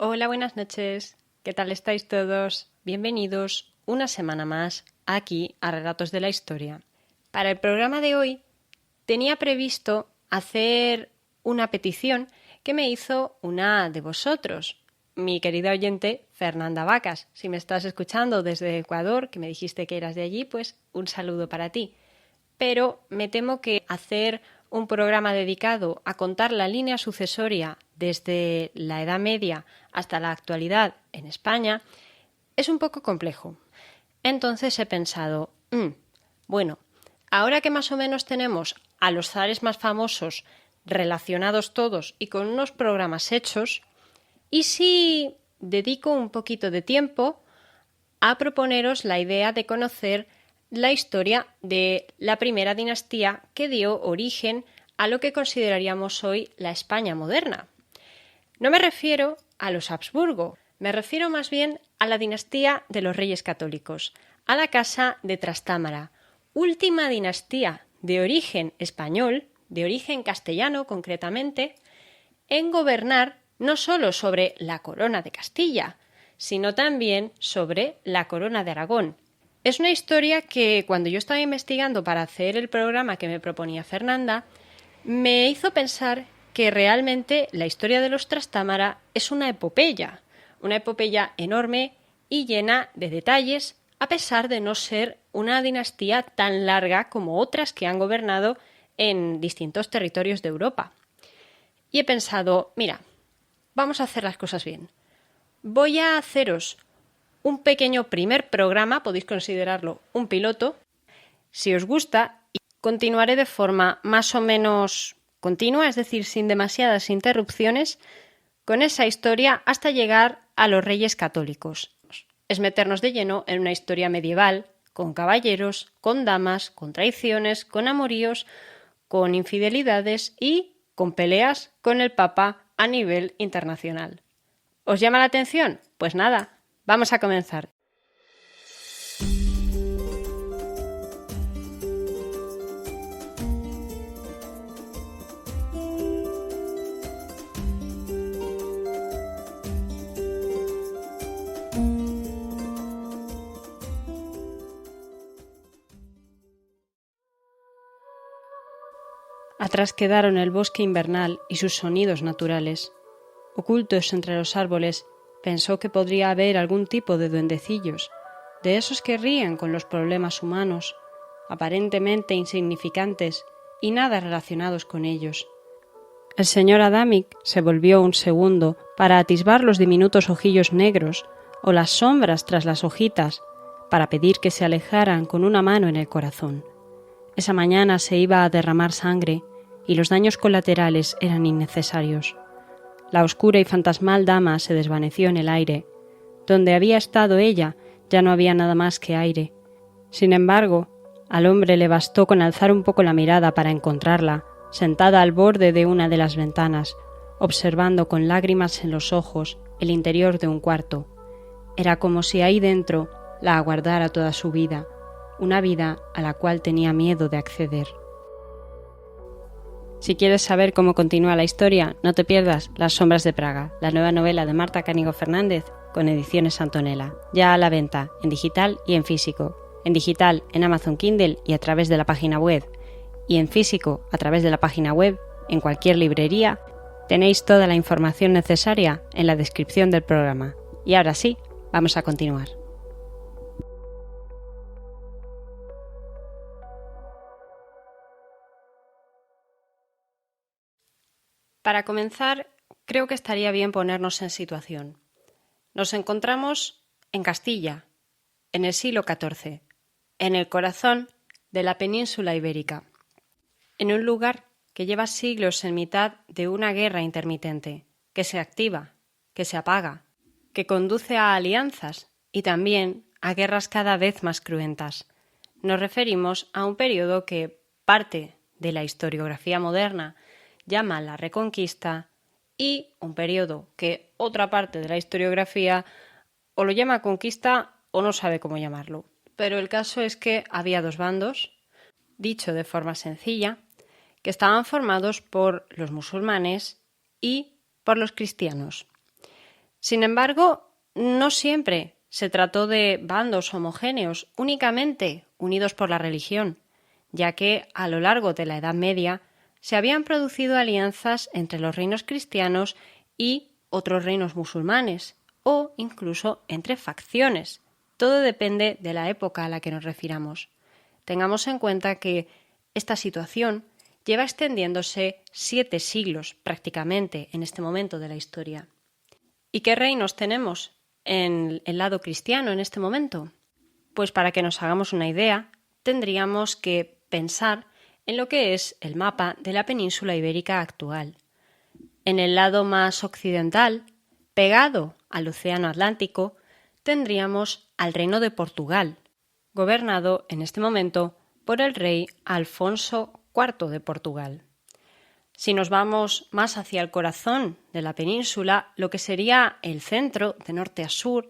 Hola, buenas noches. ¿Qué tal estáis todos? Bienvenidos una semana más aquí a Relatos de la Historia. Para el programa de hoy tenía previsto hacer una petición que me hizo una de vosotros, mi querida oyente Fernanda Vacas. Si me estás escuchando desde Ecuador, que me dijiste que eras de allí, pues un saludo para ti. Pero me temo que hacer un programa dedicado a contar la línea sucesoria desde la Edad Media hasta la actualidad en España es un poco complejo. Entonces he pensado, bueno, ahora que más o menos tenemos a los zares más famosos relacionados todos y con unos programas hechos, ¿y si dedico un poquito de tiempo a proponeros la idea de conocer la historia de la primera dinastía que dio origen a lo que consideraríamos hoy la España moderna? No me refiero a los Habsburgo, me refiero más bien a la dinastía de los Reyes Católicos, a la Casa de Trastámara, última dinastía de origen español, de origen castellano concretamente, en gobernar no solo sobre la corona de Castilla, sino también sobre la corona de Aragón. Es una historia que, cuando yo estaba investigando para hacer el programa que me proponía Fernanda, me hizo pensar que realmente la historia de los Trastámara es una epopeya enorme y llena de detalles, a pesar de no ser una dinastía tan larga como otras que han gobernado en distintos territorios de Europa. Y he pensado, mira, vamos a hacer las cosas bien. Voy a haceros un pequeño primer programa, podéis considerarlo un piloto. Si os gusta, continuaré de forma más o menos continua, es decir, sin demasiadas interrupciones, con esa historia hasta llegar a los Reyes Católicos. Es meternos de lleno en una historia medieval, con caballeros, con damas, con traiciones, con amoríos, con infidelidades y con peleas con el Papa a nivel internacional. ¿Os llama la atención? Pues nada, vamos a comenzar. Atrás quedaron el bosque invernal y sus sonidos naturales. Ocultos entre los árboles, pensó que podría haber algún tipo de duendecillos, de esos que ríen con los problemas humanos, aparentemente insignificantes y nada relacionados con ellos. El señor Adamic se volvió un segundo para atisbar los diminutos ojillos negros o las sombras tras las hojitas, para pedir que se alejaran con una mano en el corazón. Esa mañana se iba a derramar sangre y los daños colaterales eran innecesarios. La oscura y fantasmal dama se desvaneció en el aire. Donde había estado ella ya no había nada más que aire. Sin embargo, al hombre le bastó con alzar un poco la mirada para encontrarla, sentada al borde de una de las ventanas, observando con lágrimas en los ojos el interior de un cuarto. Era como si ahí dentro la aguardara toda su vida, una vida a la cual tenía miedo de acceder. Si quieres saber cómo continúa la historia, no te pierdas Las sombras de Praga, la nueva novela de Marta Cánigo Fernández con Ediciones Antonella, ya a la venta en digital y en físico. En digital en Amazon Kindle y a través de la página web, y en físico a través de la página web en cualquier librería. Tenéis toda la información necesaria en la descripción del programa. Y ahora sí, vamos a continuar. Para comenzar, creo que estaría bien ponernos en situación. Nos encontramos en Castilla, en el siglo XIV, en el corazón de la península ibérica, en un lugar que lleva siglos en mitad de una guerra intermitente, que se activa, que se apaga, que conduce a alianzas y también a guerras cada vez más cruentas. Nos referimos a un periodo que parte de la historiografía moderna llama la Reconquista y un periodo que otra parte de la historiografía o lo llama conquista o no sabe cómo llamarlo. Pero el caso es que había dos bandos, dicho de forma sencilla, que estaban formados por los musulmanes y por los cristianos. Sin embargo, no siempre se trató de bandos homogéneos, únicamente unidos por la religión, ya que a lo largo de la Edad Media se habían producido alianzas entre los reinos cristianos y otros reinos musulmanes, o incluso entre facciones. Todo depende de la época a la que nos refiramos. Tengamos en cuenta que esta situación lleva extendiéndose 7 siglos prácticamente en este momento de la historia. ¿Y qué reinos tenemos en el lado cristiano en este momento? Pues para que nos hagamos una idea, tendríamos que pensar en lo que es el mapa de la península ibérica actual. En el lado más occidental, pegado al océano Atlántico, tendríamos al Reino de Portugal, gobernado en este momento por el rey Alfonso IV de Portugal. Si nos vamos más hacia el corazón de la península, lo que sería el centro, de norte a sur,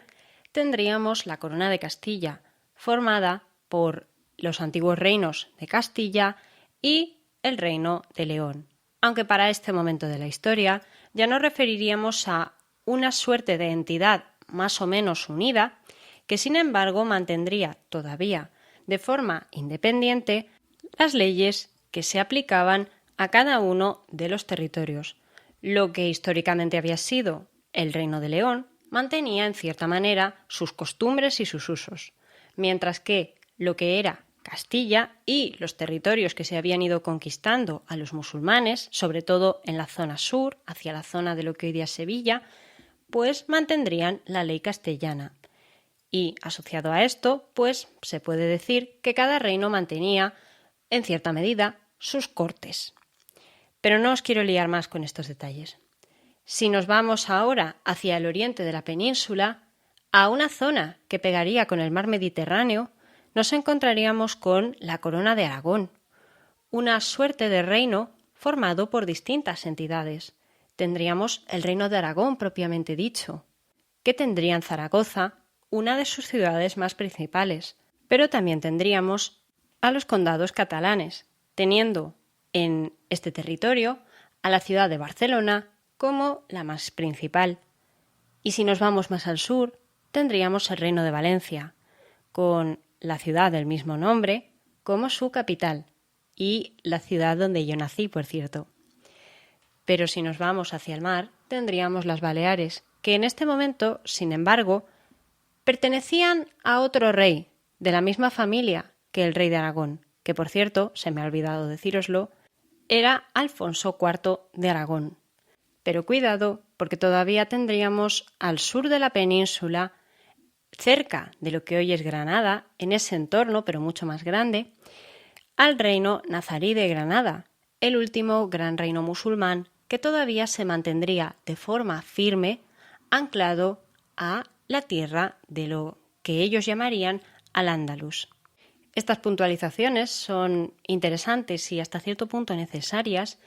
tendríamos la Corona de Castilla, formada por los antiguos reinos de Castilla y el Reino de León. Aunque para este momento de la historia ya nos referiríamos a una suerte de entidad más o menos unida, que sin embargo mantendría todavía de forma independiente las leyes que se aplicaban a cada uno de los territorios. Lo que históricamente había sido el Reino de León mantenía en cierta manera sus costumbres y sus usos, mientras que lo que era Castilla y los territorios que se habían ido conquistando a los musulmanes, sobre todo en la zona sur, hacia la zona de lo que hoy día es Sevilla, pues mantendrían la ley castellana. Y asociado a esto, pues se puede decir que cada reino mantenía, en cierta medida, sus cortes. Pero no os quiero liar más con estos detalles. Si nos vamos ahora hacia el oriente de la península, a una zona que pegaría con el mar Mediterráneo, nos encontraríamos con la Corona de Aragón, una suerte de reino formado por distintas entidades. Tendríamos el Reino de Aragón propiamente dicho, que tendría en Zaragoza una de sus ciudades más principales, pero también tendríamos a los condados catalanes, teniendo en este territorio a la ciudad de Barcelona como la más principal. Y si nos vamos más al sur, tendríamos el Reino de Valencia, con la ciudad del mismo nombre como su capital y la ciudad donde yo nací, por cierto. Pero si nos vamos hacia el mar, tendríamos las Baleares, que en este momento, sin embargo, pertenecían a otro rey de la misma familia que el rey de Aragón, que por cierto, se me ha olvidado decíroslo, era Alfonso IV de Aragón. Pero cuidado, porque todavía tendríamos al sur de la península, cerca de lo que hoy es Granada, en ese entorno, pero mucho más grande, al reino nazarí de Granada, el último gran reino musulmán que todavía se mantendría de forma firme anclado a la tierra de lo que ellos llamarían Al-Ándalus. Estas puntualizaciones son interesantes y hasta cierto punto necesarias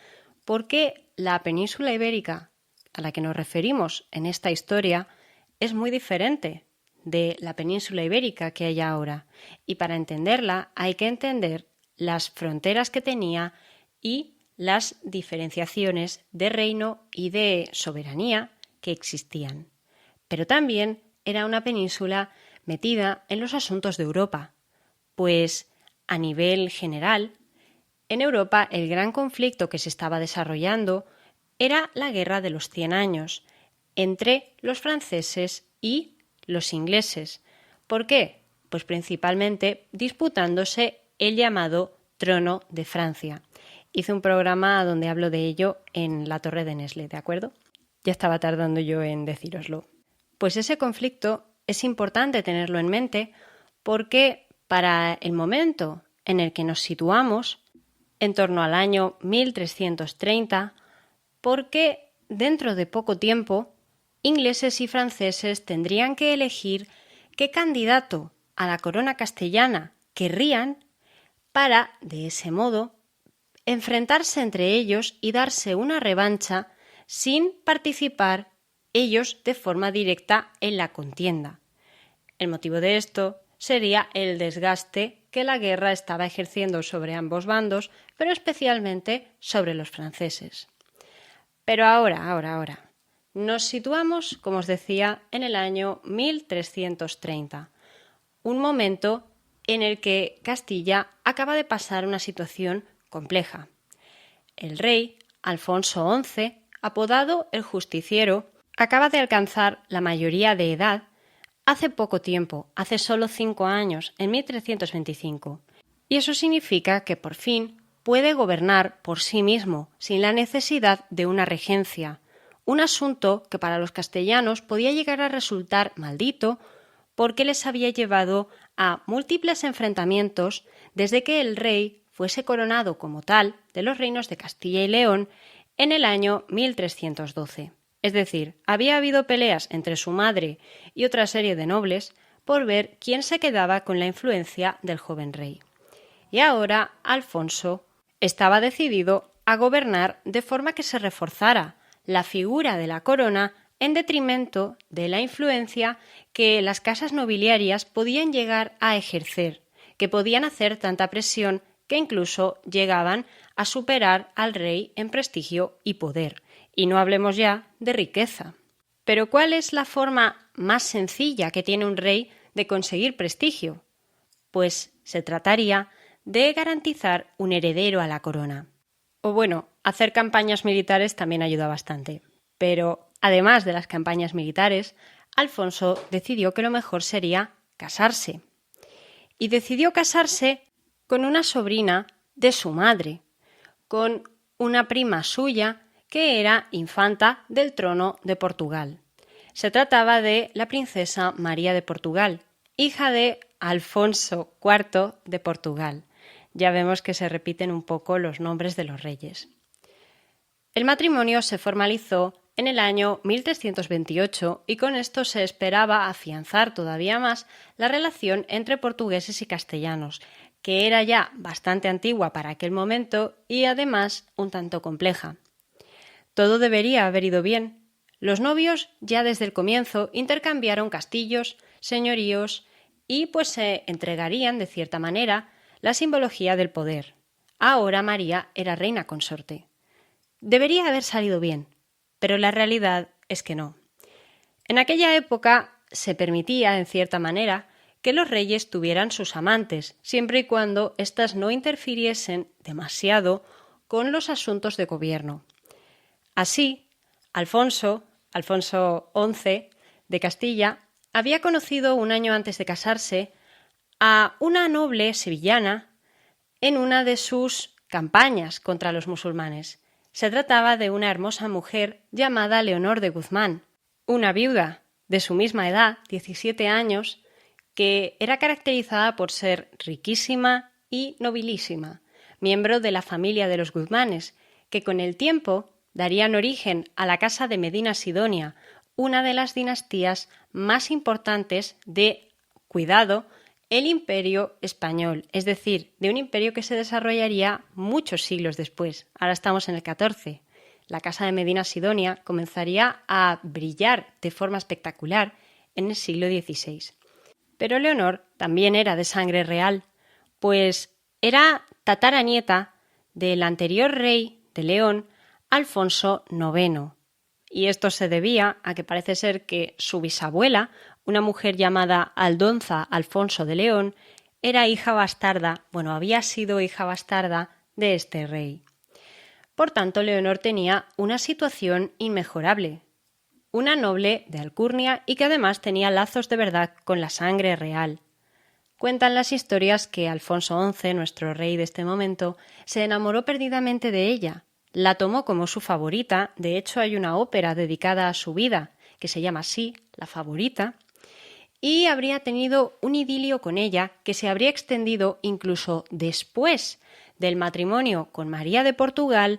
porque la península ibérica a la que nos referimos en esta historia es muy diferente de la península ibérica que hay ahora, y para entenderla hay que entender las fronteras que tenía y las diferenciaciones de reino y de soberanía que existían. Pero también era una península metida en los asuntos de Europa, pues a nivel general, en Europa el gran conflicto que se estaba desarrollando era la Guerra de los 100 años entre los franceses y los ingleses. ¿Por qué? Pues principalmente disputándose el llamado Trono de Francia. Hice un programa donde hablo de ello en la Torre de Nesle, ¿de acuerdo? Ya estaba tardando yo en decíroslo. Pues ese conflicto es importante tenerlo en mente porque para el momento en el que nos situamos, en torno al año 1330, porque dentro de poco tiempo ingleses y franceses tendrían que elegir qué candidato a la corona castellana querrían para, de ese modo, enfrentarse entre ellos y darse una revancha sin participar ellos de forma directa en la contienda. El motivo de esto sería el desgaste que la guerra estaba ejerciendo sobre ambos bandos, pero especialmente sobre los franceses. Pero ahora, Nos situamos, como os decía, en el año 1330, un momento en el que Castilla acaba de pasar una situación compleja. El rey, Alfonso XI, apodado el Justiciero, acaba de alcanzar la mayoría de edad hace poco tiempo, hace solo 5 años, en 1325. Y eso significa que por fin puede gobernar por sí mismo, sin la necesidad de una regencia, un asunto que para los castellanos podía llegar a resultar maldito porque les había llevado a múltiples enfrentamientos desde que el rey fuese coronado como tal de los reinos de Castilla y León en el año 1312. Es decir, había habido peleas entre su madre y otra serie de nobles por ver quién se quedaba con la influencia del joven rey. Y ahora Alfonso estaba decidido a gobernar de forma que se reforzara la figura de la corona en detrimento de la influencia que las casas nobiliarias podían llegar a ejercer, que podían hacer tanta presión que incluso llegaban a superar al rey en prestigio y poder. Y no hablemos ya de riqueza. Pero ¿cuál es la forma más sencilla que tiene un rey de conseguir prestigio? Pues se trataría de garantizar un heredero a la corona. O bueno, hacer campañas militares también ayuda bastante. Pero además de las campañas militares, Alfonso decidió que lo mejor sería casarse. Y decidió casarse con una sobrina de su madre, con una prima suya que era infanta del trono de Portugal. Se trataba de la princesa María de Portugal, hija de Alfonso IV de Portugal. Ya vemos que se repiten un poco los nombres de los reyes. El matrimonio se formalizó en el año 1328 y con esto se esperaba afianzar todavía más la relación entre portugueses y castellanos, que era ya bastante antigua para aquel momento y además un tanto compleja. Todo debería haber ido bien. Los novios ya desde el comienzo intercambiaron castillos, señoríos y pues se entregarían de cierta manera la simbología del poder. Ahora María era reina consorte. Debería haber salido bien, pero la realidad es que no. En aquella época se permitía, en cierta manera, que los reyes tuvieran sus amantes, siempre y cuando éstas no interfiriesen demasiado con los asuntos de gobierno. Así, Alfonso XI de Castilla había conocido un año antes de casarse a una noble sevillana en una de sus campañas contra los musulmanes. Se trataba de una hermosa mujer llamada Leonor de Guzmán, una viuda de su misma edad, 17 años, que era caracterizada por ser riquísima y nobilísima, miembro de la familia de los Guzmanes, que con el tiempo darían origen a la Casa de Medina Sidonia, una de las dinastías más importantes de, cuidado, el Imperio Español, es decir, de un imperio que se desarrollaría muchos siglos después. Ahora estamos en el XIV. La Casa de Medina Sidonia comenzaría a brillar de forma espectacular en el siglo XVI. Pero Leonor también era de sangre real, pues era tataranieta del anterior rey de León, Alfonso IX. Y esto se debía a que parece ser que su bisabuela, una mujer llamada Aldonza Alfonso de León, era hija bastarda, había sido hija bastarda de este rey. Por tanto, Leonor tenía una situación inmejorable, una noble de alcurnia y que además tenía lazos de verdad con la sangre real. Cuentan las historias que Alfonso XI, nuestro rey de este momento, se enamoró perdidamente de ella. La tomó como su favorita, de hecho hay una ópera dedicada a su vida, que se llama así, La Favorita, y habría tenido un idilio con ella que se habría extendido incluso después del matrimonio con María de Portugal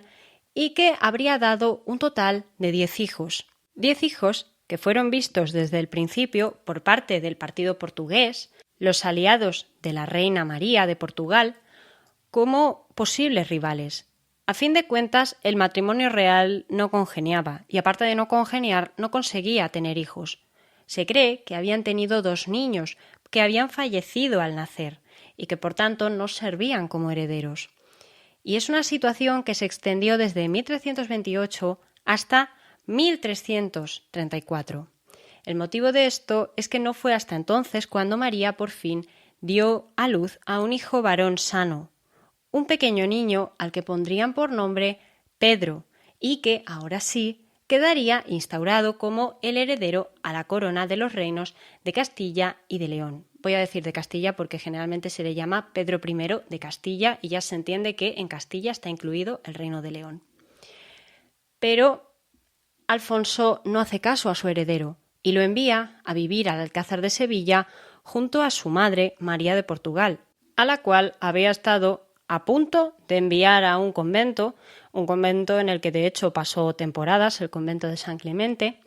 y que habría dado un total de 10 hijos. 10 hijos que fueron vistos desde el principio por parte del partido portugués, los aliados de la reina María de Portugal, como posibles rivales. A fin de cuentas, el matrimonio real no congeniaba y aparte de no congeniar, no conseguía tener hijos. Se cree que habían tenido 2 niños que habían fallecido al nacer y que por tanto no servían como herederos. Y es una situación que se extendió desde 1328 hasta 1334. El motivo de esto es que no fue hasta entonces cuando María por fin dio a luz a un hijo varón sano, un pequeño niño al que pondrían por nombre Pedro y que ahora sí quedaría instaurado como el heredero a la corona de los reinos de Castilla y de León. Voy a decir de Castilla porque generalmente se le llama Pedro I de Castilla y ya se entiende que en Castilla está incluido el reino de León. Pero Alfonso no hace caso a su heredero y lo envía a vivir al Alcázar de Sevilla junto a su madre María de Portugal, a la cual había estado a punto de enviar a un convento en el que de hecho pasó temporadas, el convento de San Clemente,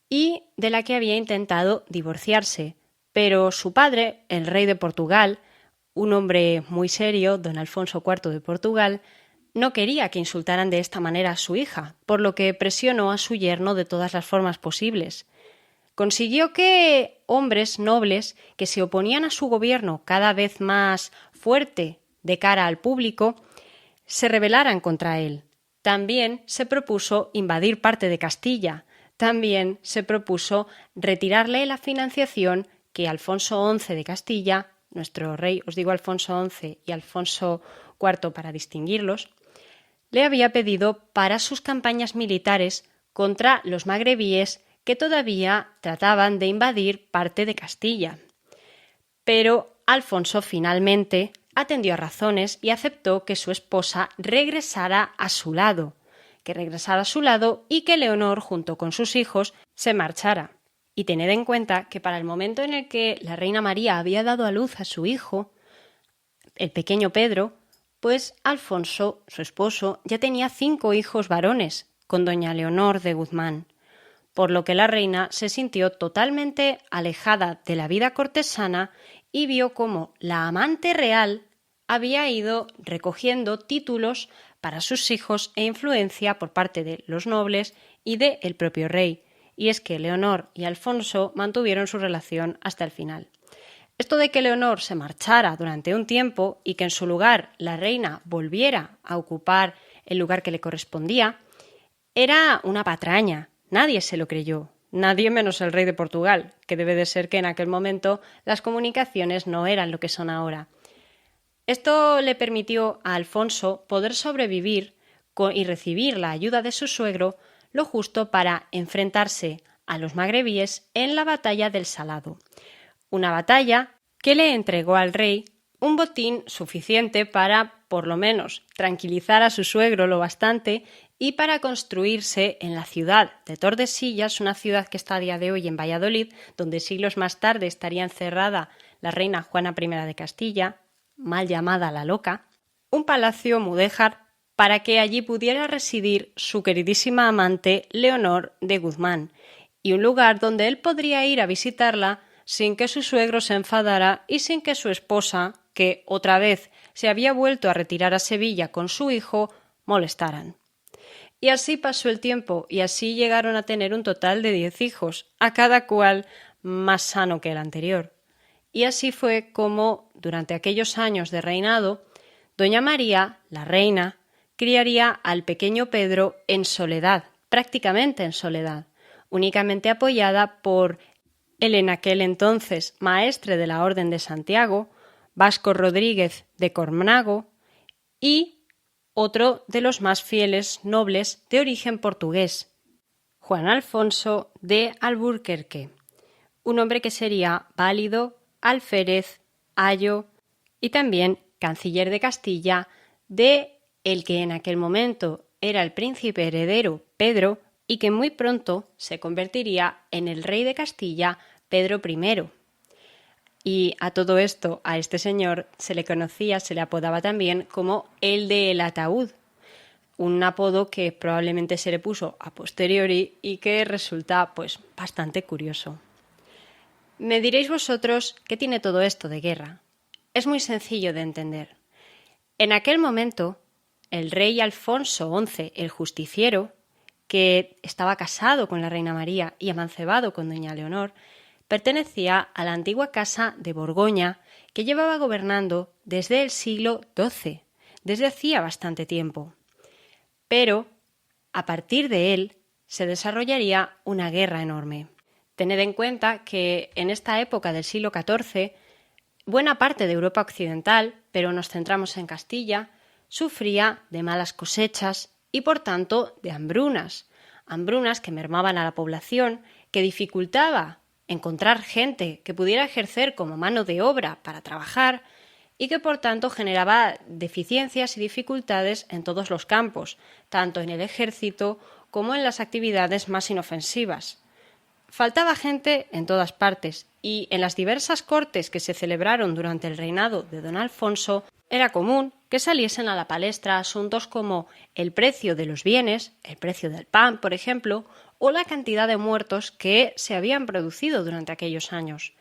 y de la que había intentado divorciarse. Pero su padre, el rey de Portugal, un hombre muy serio, don Alfonso IV de Portugal, no quería que insultaran de esta manera a su hija, por lo que presionó a su yerno de todas las formas posibles. Consiguió que hombres nobles que se oponían a su gobierno cada vez más fuerte de cara al público se rebelaran contra él. También se propuso invadir parte de Castilla. También se propuso retirarle la financiación que Alfonso XI de Castilla, nuestro rey, os digo Alfonso XI y Alfonso IV para distinguirlos, le había pedido para sus campañas militares contra los magrebíes que todavía trataban de invadir parte de Castilla. Pero Alfonso finalmente atendió a razones y aceptó que su esposa regresara a su lado, y que Leonor, junto con sus hijos, se marchara. Y tened en cuenta que para el momento en el que la reina María había dado a luz a su hijo, el pequeño Pedro, pues Alfonso, su esposo, ya tenía 5 hijos varones con doña Leonor de Guzmán, por lo que la reina se sintió totalmente alejada de la vida cortesana y vio cómo la amante real había ido recogiendo títulos para sus hijos e influencia por parte de los nobles y del propio rey, y es que Leonor y Alfonso mantuvieron su relación hasta el final. Esto de que Leonor se marchara durante un tiempo y que en su lugar la reina volviera a ocupar el lugar que le correspondía era una patraña. Nadie se lo creyó, nadie menos el rey de Portugal, que debe de ser que en aquel momento las comunicaciones no eran lo que son ahora. Esto le permitió a Alfonso poder sobrevivir y recibir la ayuda de su suegro lo justo para enfrentarse a los magrebíes en la batalla del Salado. Una batalla que le entregó al rey un botín suficiente para, por lo menos, tranquilizar a su suegro lo bastante y para construirse en la ciudad de Tordesillas, una ciudad que está a día de hoy en Valladolid, donde siglos más tarde estaría encerrada la reina Juana I de Castilla, mal llamada la Loca, un palacio mudéjar para que allí pudiera residir su queridísima amante Leonor de Guzmán, y un lugar donde él podría ir a visitarla sin que su suegro se enfadara y sin que su esposa, que otra vez se había vuelto a retirar a Sevilla con su hijo, molestaran. Y así pasó el tiempo y así llegaron a tener un total de 10 hijos, a cada cual más sano que el anterior. Y así fue como, durante aquellos años de reinado, doña María, la reina, criaría al pequeño Pedro en soledad, prácticamente en soledad, únicamente apoyada por el en aquel entonces maestre de la Orden de Santiago, Vasco Rodríguez de Cornago, y otro de los más fieles nobles de origen portugués, Juan Alfonso de Alburquerque, un hombre que sería válido, alférez, ayo y también canciller de Castilla de el que en aquel momento era el príncipe heredero Pedro y que muy pronto se convertiría en el rey de Castilla Pedro I. Y a todo esto, a este señor se le apodaba también como el del ataúd, un apodo que probablemente se le puso a posteriori y que resulta pues bastante curioso. Me diréis vosotros, ¿qué tiene todo esto de guerra? Es muy sencillo de entender. En aquel momento, el rey Alfonso XI, el justiciero, que estaba casado con la reina María y amancebado con doña Leonor, pertenecía a la antigua casa de Borgoña que llevaba gobernando desde el siglo XII, desde hacía bastante tiempo. Pero, a partir de él, se desarrollaría una guerra enorme. Tened en cuenta que en esta época del siglo XIV, buena parte de Europa occidental, pero nos centramos en Castilla, sufría de malas cosechas y, por tanto, de hambrunas que mermaban a la población, que dificultaba encontrar gente que pudiera ejercer como mano de obra para trabajar y que, por tanto, generaba deficiencias y dificultades en todos los campos, tanto en el ejército como en las actividades más inofensivas. Faltaba gente en todas partes y en las diversas cortes que se celebraron durante el reinado de don Alfonso era común que saliesen a la palestra asuntos como el precio de los bienes, el precio del pan, por ejemplo, o la cantidad de muertos que se habían producido durante aquellos años.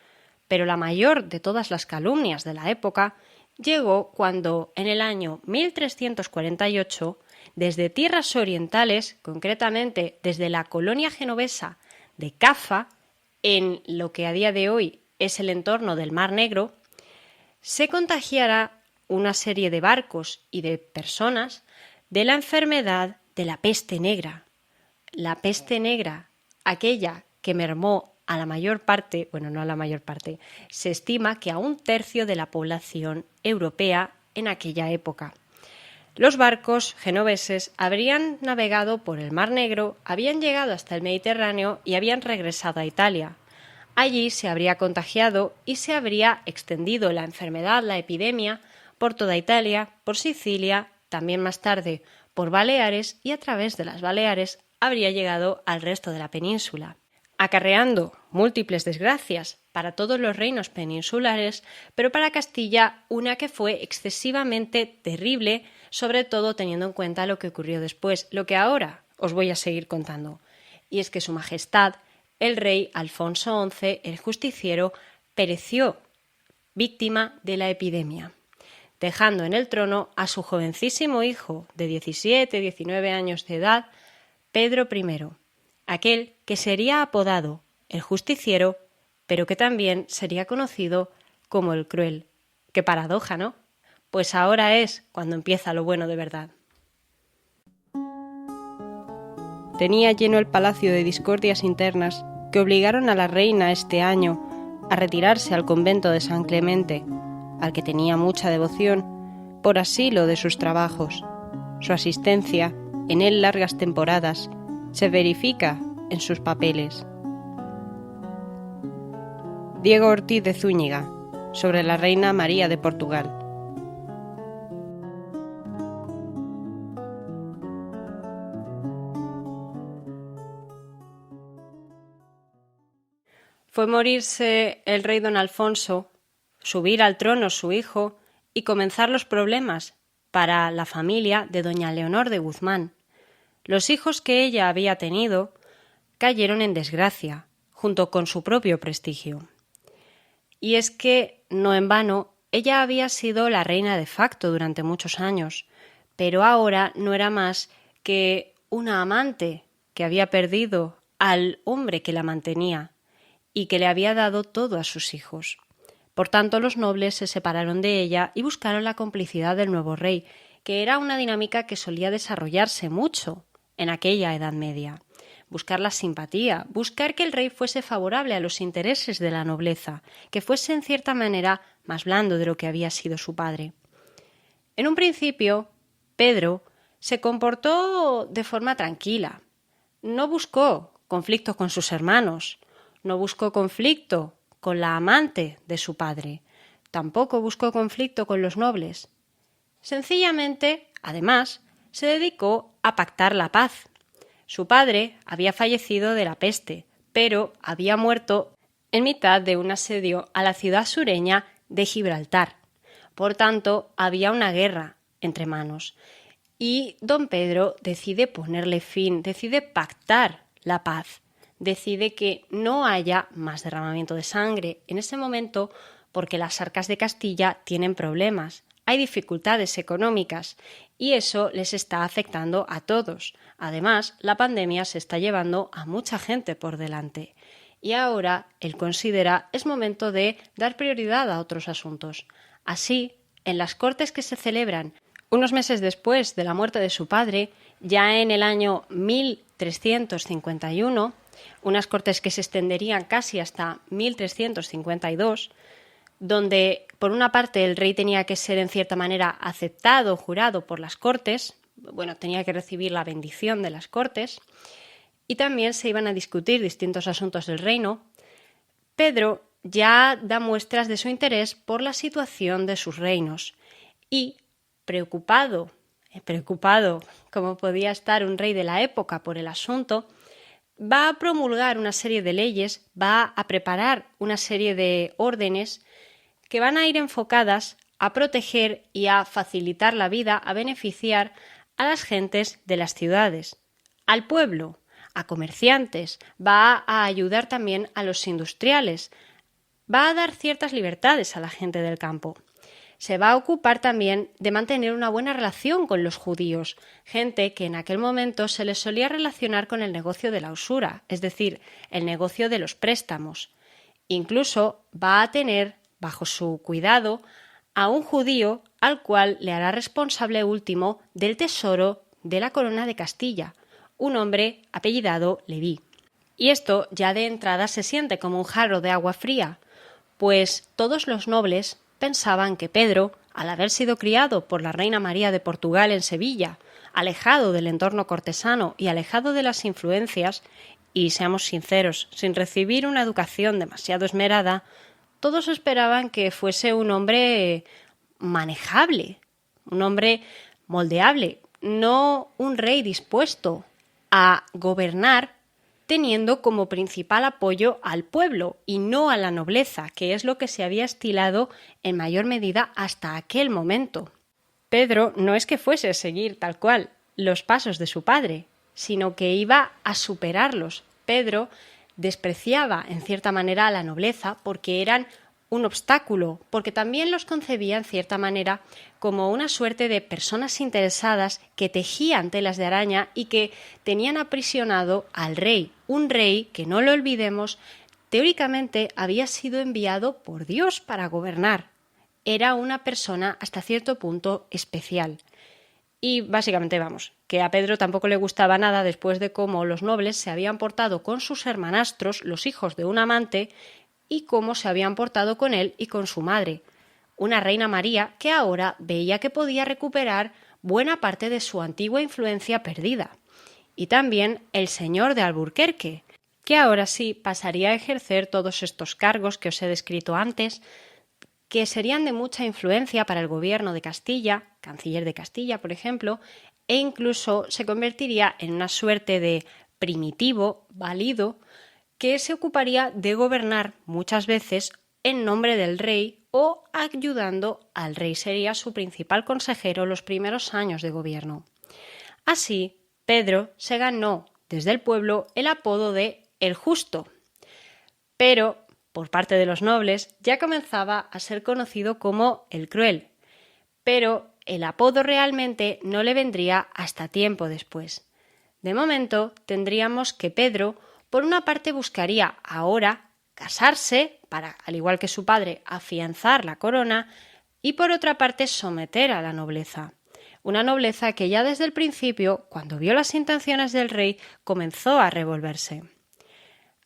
Pero la mayor de todas las calumnias de la época llegó cuando, en el año 1348, desde tierras orientales, concretamente desde la colonia genovesa de Cafa, en lo que a día de hoy es el entorno del Mar Negro, se contagiara una serie de barcos y de personas de la enfermedad de la peste negra. La peste negra, aquella que mermó a la mayor parte, bueno, no a la mayor parte, se estima que a 1/3 de la población europea en aquella época. Los barcos genoveses habrían navegado por el Mar Negro, habían llegado hasta el Mediterráneo y habían regresado a Italia. Allí se habría contagiado y se habría extendido la enfermedad, la epidemia, por toda Italia, por Sicilia, también más tarde por Baleares, y a través de las Baleares habría llegado al resto de la península, acarreando múltiples desgracias para todos los reinos peninsulares, pero para Castilla una que fue excesivamente terrible, sobre todo teniendo en cuenta lo que ocurrió después, lo que ahora os voy a seguir contando. Y es que Su Majestad, el rey Alfonso XI, el Justiciero, pereció víctima de la epidemia, dejando en el trono a su jovencísimo hijo de 17-19 años de edad, Pedro I, aquel que sería apodado el Justiciero, pero que también sería conocido como el Cruel. ¡Qué paradoja!, ¿no? Pues ahora es cuando empieza lo bueno de verdad. Tenía lleno el palacio de discordias internas que obligaron a la reina este año a retirarse al convento de San Clemente, al que tenía mucha devoción, por asilo de sus trabajos. Su asistencia, en él largas temporadas, se verifica en sus papeles. Diego Ortiz de Zúñiga, sobre la reina María de Portugal. Fue morirse el rey don Alfonso, subir al trono su hijo y comenzar los problemas para la familia de doña Leonor de Guzmán. Los hijos que ella había tenido cayeron en desgracia, junto con su propio prestigio. Y es que, no en vano, ella había sido la reina de facto durante muchos años, pero ahora no era más que una amante que había perdido al hombre que la mantenía y que le había dado todo a sus hijos. Por tanto, los nobles se separaron de ella y buscaron la complicidad del nuevo rey, que era una dinámica que solía desarrollarse mucho en aquella Edad Media. Buscar la simpatía, buscar que el rey fuese favorable a los intereses de la nobleza, que fuese en cierta manera más blando de lo que había sido su padre. En un principio, Pedro se comportó de forma tranquila. No buscó conflictos con sus hermanos, no buscó conflicto con la amante de su padre, tampoco buscó conflicto con los nobles. Sencillamente, además, se dedicó a pactar la paz. Su padre había fallecido de la peste, pero había muerto en mitad de un asedio a la ciudad sureña de Gibraltar. Por tanto, había una guerra entre manos. Y don Pedro decide ponerle fin, decide pactar la paz, decide que no haya más derramamiento de sangre en ese momento porque las arcas de Castilla tienen problemas, hay dificultades económicas y eso les está afectando a todos. Además, la pandemia se está llevando a mucha gente por delante y ahora él considera es momento de dar prioridad a otros asuntos. Así, en las cortes que se celebran unos meses después de la muerte de su padre, ya en el año 1000 1351, unas Cortes que se extenderían casi hasta 1352, donde por una parte el rey tenía que ser en cierta manera aceptado, jurado por las Cortes, tenía que recibir la bendición de las Cortes, y también se iban a discutir distintos asuntos del reino. Pedro ya da muestras de su interés por la situación de sus reinos y, preocupado como podía estar un rey de la época por el asunto, va a promulgar una serie de leyes, va a preparar una serie de órdenes que van a ir enfocadas a proteger y a facilitar la vida, a beneficiar a las gentes de las ciudades, al pueblo, a comerciantes, va a ayudar también a los industriales, va a dar ciertas libertades a la gente del campo. Se va a ocupar también de mantener una buena relación con los judíos, gente que en aquel momento se les solía relacionar con el negocio de la usura, es decir, el negocio de los préstamos. Incluso va a tener bajo su cuidado a un judío al cual le hará responsable último del tesoro de la corona de Castilla, un hombre apellidado Leví. Y esto ya de entrada se siente como un jarro de agua fría, pues todos los nobles pensaban que Pedro, al haber sido criado por la reina María de Portugal en Sevilla, alejado del entorno cortesano y alejado de las influencias, y seamos sinceros, sin recibir una educación demasiado esmerada, todos esperaban que fuese un hombre manejable, un hombre moldeable, no un rey dispuesto a gobernar teniendo como principal apoyo al pueblo y no a la nobleza, que es lo que se había estilado en mayor medida hasta aquel momento. Pedro no es que fuese a seguir tal cual los pasos de su padre, sino que iba a superarlos. Pedro despreciaba en cierta manera a la nobleza porque eran un obstáculo, porque también los concebía en cierta manera como una suerte de personas interesadas que tejían telas de araña y que tenían aprisionado al rey, un rey que, no lo olvidemos, teóricamente había sido enviado por Dios para gobernar. Era una persona hasta cierto punto especial. Y básicamente, que a Pedro tampoco le gustaba nada después de cómo los nobles se habían portado con sus hermanastros, los hijos de un amante, y cómo se habían portado con él y con su madre, una reina María que ahora veía que podía recuperar buena parte de su antigua influencia perdida. Y también el señor de Alburquerque, que ahora sí pasaría a ejercer todos estos cargos que os he descrito antes, que serían de mucha influencia para el gobierno de Castilla, canciller de Castilla, por ejemplo, e incluso se convertiría en una suerte de primitivo, válido, que se ocuparía de gobernar muchas veces en nombre del rey o ayudando al rey. Sería su principal consejero los primeros años de gobierno. Así, Pedro se ganó desde el pueblo el apodo de El Justo, pero por parte de los nobles ya comenzaba a ser conocido como El Cruel, pero el apodo realmente no le vendría hasta tiempo después. De momento tendríamos que Pedro por una parte buscaría ahora casarse para, al igual que su padre, afianzar la corona y por otra parte someter a la nobleza. Una nobleza que ya desde el principio, cuando vio las intenciones del rey, comenzó a revolverse.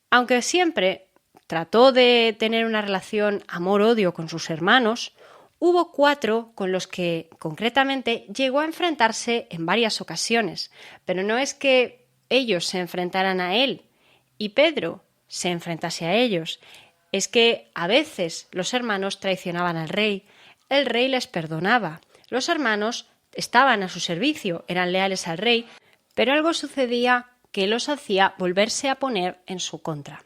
Aunque siempre trató de tener una relación amor-odio con sus hermanos, hubo 4 con los que concretamente llegó a enfrentarse en varias ocasiones, pero no es que ellos se enfrentaran a él y Pedro se enfrentase a ellos. Es que a veces los hermanos traicionaban al rey, el rey les perdonaba, los hermanos estaban a su servicio, eran leales al rey, pero algo sucedía que los hacía volverse a poner en su contra.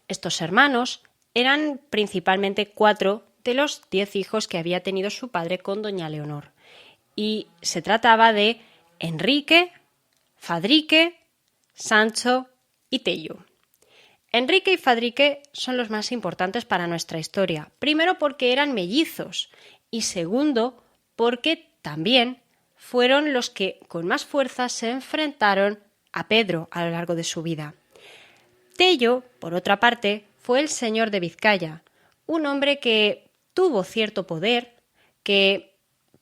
Estos hermanos eran principalmente 4 de los 10 hijos que había tenido su padre con doña Leonor, y se trataba de Enrique, Fadrique, Sancho y Tello. Enrique y Fadrique son los más importantes para nuestra historia. Primero porque eran mellizos y segundo porque también fueron los que con más fuerza se enfrentaron a Pedro a lo largo de su vida. Tello, por otra parte, fue el señor de Vizcaya, un hombre que tuvo cierto poder, que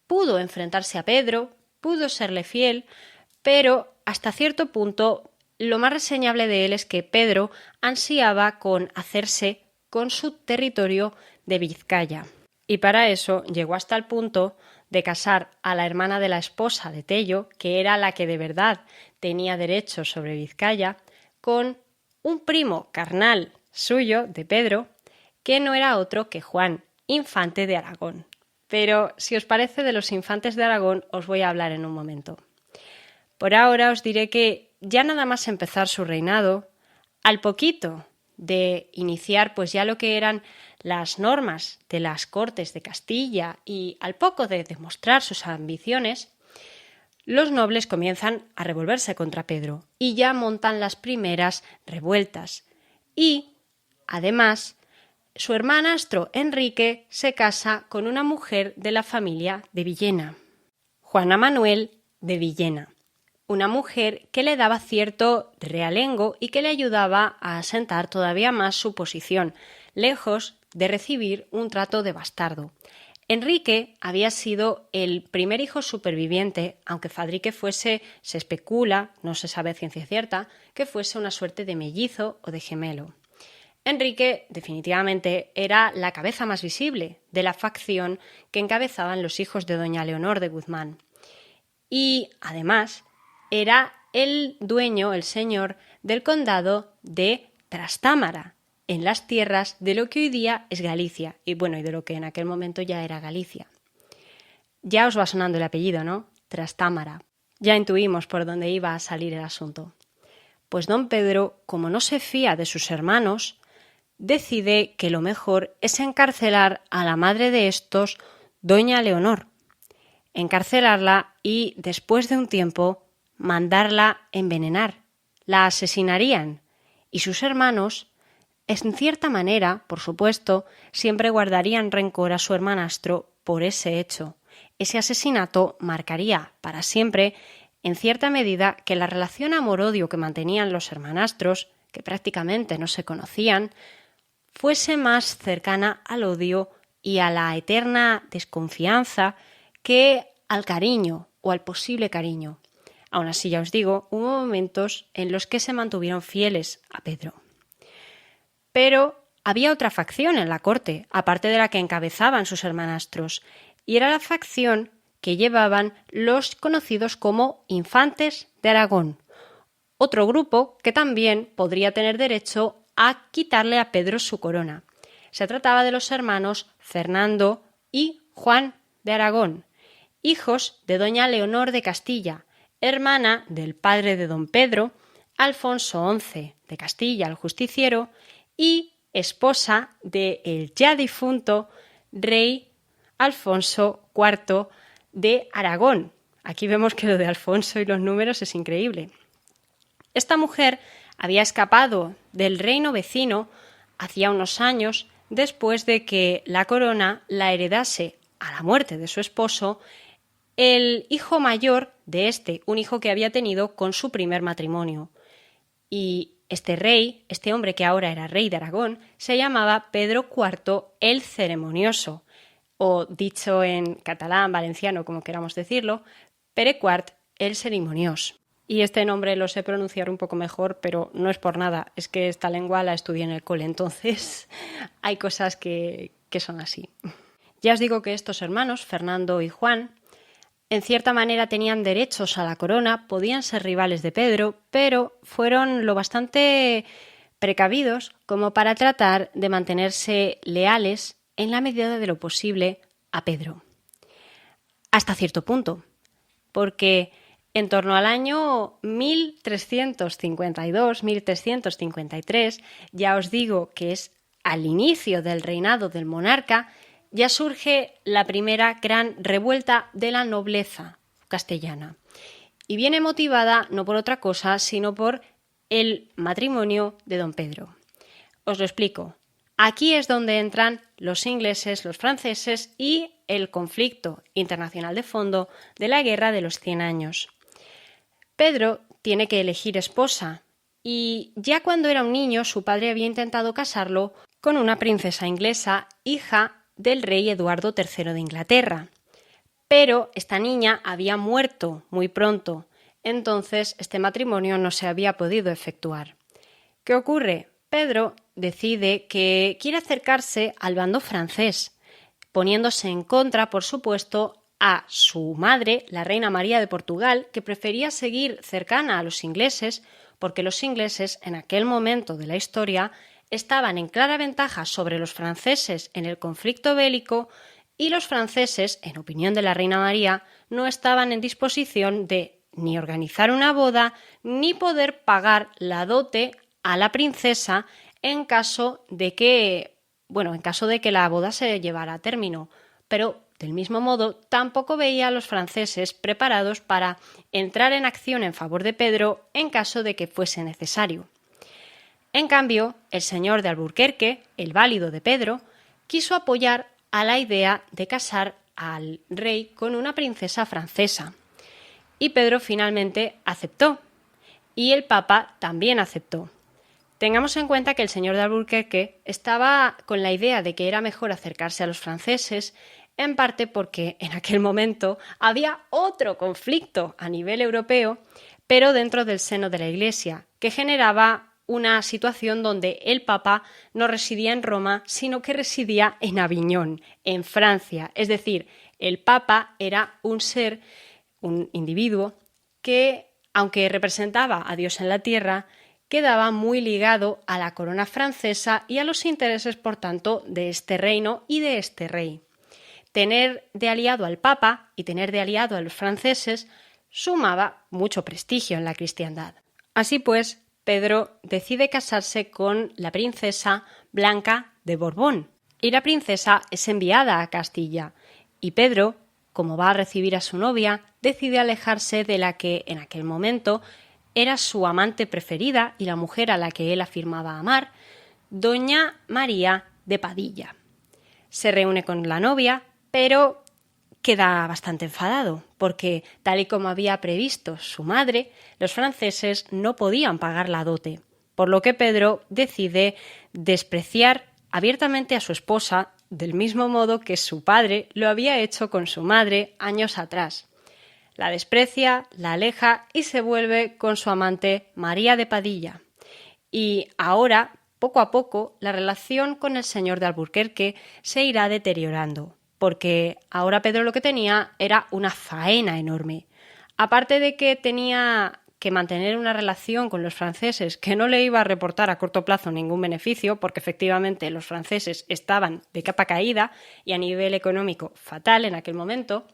pudo enfrentarse a Pedro, pudo serle fiel, pero hasta cierto punto lo más reseñable de él es que Pedro ansiaba con hacerse con su territorio de Vizcaya. Y para eso llegó hasta el punto de casar a la hermana de la esposa de Tello, que era la que de verdad tenía derechos sobre Vizcaya, con un primo carnal suyo, de Pedro, que no era otro que Juan, infante de Aragón. Pero si os parece, de los infantes de Aragón os voy a hablar en un momento. Por ahora os diré que ya nada más empezar su reinado, al poquito de iniciar pues ya lo que eran las normas de las Cortes de Castilla y al poco de demostrar sus ambiciones, los nobles comienzan a revolverse contra Pedro y ya montan las primeras revueltas. Y, además, su hermanastro Enrique se casa con una mujer de la familia de Villena, Juana Manuel de Villena, una mujer que le daba cierto realengo y que le ayudaba a asentar todavía más su posición, lejos de recibir un trato de bastardo. Enrique había sido el primer hijo superviviente, aunque Fadrique fuese, se especula, no se sabe a ciencia cierta, que fuese una suerte de mellizo o de gemelo. Enrique definitivamente era la cabeza más visible de la facción que encabezaban los hijos de doña Leonor de Guzmán. Y, además, era el dueño, el señor, del condado de Trastámara, en las tierras de lo que hoy día es Galicia, y de lo que en aquel momento ya era Galicia. Ya os va sonando el apellido, ¿no? Trastámara. Ya intuimos por dónde iba a salir el asunto. Pues don Pedro, como no se fía de sus hermanos, decide que lo mejor es encarcelar a la madre de estos, doña Leonor. Encarcelarla y, después de un tiempo, mandarla envenenar. La asesinarían y sus hermanos, en cierta manera, por supuesto, siempre guardarían rencor a su hermanastro por ese hecho. Ese asesinato marcaría para siempre, en cierta medida, que la relación amor-odio que mantenían los hermanastros, que prácticamente no se conocían, fuese más cercana al odio y a la eterna desconfianza que al cariño o al posible cariño. Aún así, ya os digo, hubo momentos en los que se mantuvieron fieles a Pedro. Pero había otra facción en la corte, aparte de la que encabezaban sus hermanastros, y era la facción que llevaban los conocidos como infantes de Aragón, otro grupo que también podría tener derecho a quitarle a Pedro su corona. Se trataba de los hermanos Fernando y Juan de Aragón, hijos de doña Leonor de Castilla, hermana del padre de don Pedro, Alfonso XI de Castilla el Justiciero, y esposa del ya difunto rey Alfonso IV de Aragón. Aquí vemos que lo de Alfonso y los números es increíble. Esta mujer había escapado del reino vecino hacía unos años después de que la corona la heredase a la muerte de su esposo el hijo mayor de este, un hijo que había tenido con su primer matrimonio. Y este rey, este hombre que ahora era rey de Aragón, se llamaba Pedro IV el Ceremonioso, o dicho en catalán, valenciano, como queramos decirlo, Pere IV el Cerimoniós. Y este nombre lo sé pronunciar un poco mejor, pero no es por nada, es que esta lengua la estudié en el cole, entonces hay cosas que son así. Ya os digo que estos hermanos, Fernando y Juan, en cierta manera tenían derechos a la corona, podían ser rivales de Pedro, pero fueron lo bastante precavidos como para tratar de mantenerse leales en la medida de lo posible a Pedro. Hasta cierto punto, porque en torno al año 1352-1353, ya os digo que es al inicio del reinado del monarca, ya surge la primera gran revuelta de la nobleza castellana. Y viene motivada no por otra cosa, sino por el matrimonio de don Pedro. Os lo explico. Aquí es donde entran los ingleses, los franceses y el conflicto internacional de fondo de la Guerra de los 100 años. Pedro tiene que elegir esposa y ya cuando era un niño su padre había intentado casarlo con una princesa inglesa, hija del rey Eduardo III de Inglaterra. Pero esta niña había muerto muy pronto, entonces este matrimonio no se había podido efectuar. ¿Qué ocurre? Pedro decide que quiere acercarse al bando francés, poniéndose en contra, por supuesto, a su madre, la reina María de Portugal, que prefería seguir cercana a los ingleses, porque los ingleses, en aquel momento de la historia, estaban en clara ventaja sobre los franceses en el conflicto bélico, y los franceses, en opinión de la reina María, no estaban en disposición de ni organizar una boda, ni poder pagar la dote a la princesa en caso de que la boda se llevara a término. Pero, del mismo modo, tampoco veía a los franceses preparados para entrar en acción en favor de Pedro en caso de que fuese necesario. En cambio, el señor de Alburquerque, el válido de Pedro, quiso apoyar a la idea de casar al rey con una princesa francesa. Y Pedro finalmente aceptó. Y el Papa también aceptó. Tengamos en cuenta que el señor de Alburquerque estaba con la idea de que era mejor acercarse a los franceses, en parte porque en aquel momento había otro conflicto a nivel europeo, pero dentro del seno de la Iglesia, que generaba una situación donde el Papa no residía en Roma, sino que residía en Aviñón, en Francia. Es decir, el Papa era un ser, un individuo, que, aunque representaba a Dios en la tierra, quedaba muy ligado a la corona francesa y a los intereses, por tanto, de este reino y de este rey. Tener de aliado al Papa y tener de aliado a los franceses sumaba mucho prestigio en la cristiandad. Así pues, Pedro decide casarse con la princesa Blanca de Borbón, y la princesa es enviada a Castilla, y Pedro, como va a recibir a su novia, decide alejarse de la que en aquel momento era su amante preferida y la mujer a la que él afirmaba amar, doña María de Padilla. Se reúne con la novia, pero queda bastante enfadado, porque, tal y como había previsto su madre, los franceses no podían pagar la dote, por lo que Pedro decide despreciar abiertamente a su esposa, del mismo modo que su padre lo había hecho con su madre años atrás. La desprecia, la aleja y se vuelve con su amante María de Padilla. Y ahora, poco a poco, la relación con el señor de Alburquerque se irá deteriorando, porque ahora Pedro lo que tenía era una faena enorme. Aparte de que tenía que mantener una relación con los franceses que no le iba a reportar a corto plazo ningún beneficio, porque efectivamente los franceses estaban de capa caída y a nivel económico fatal en aquel momento,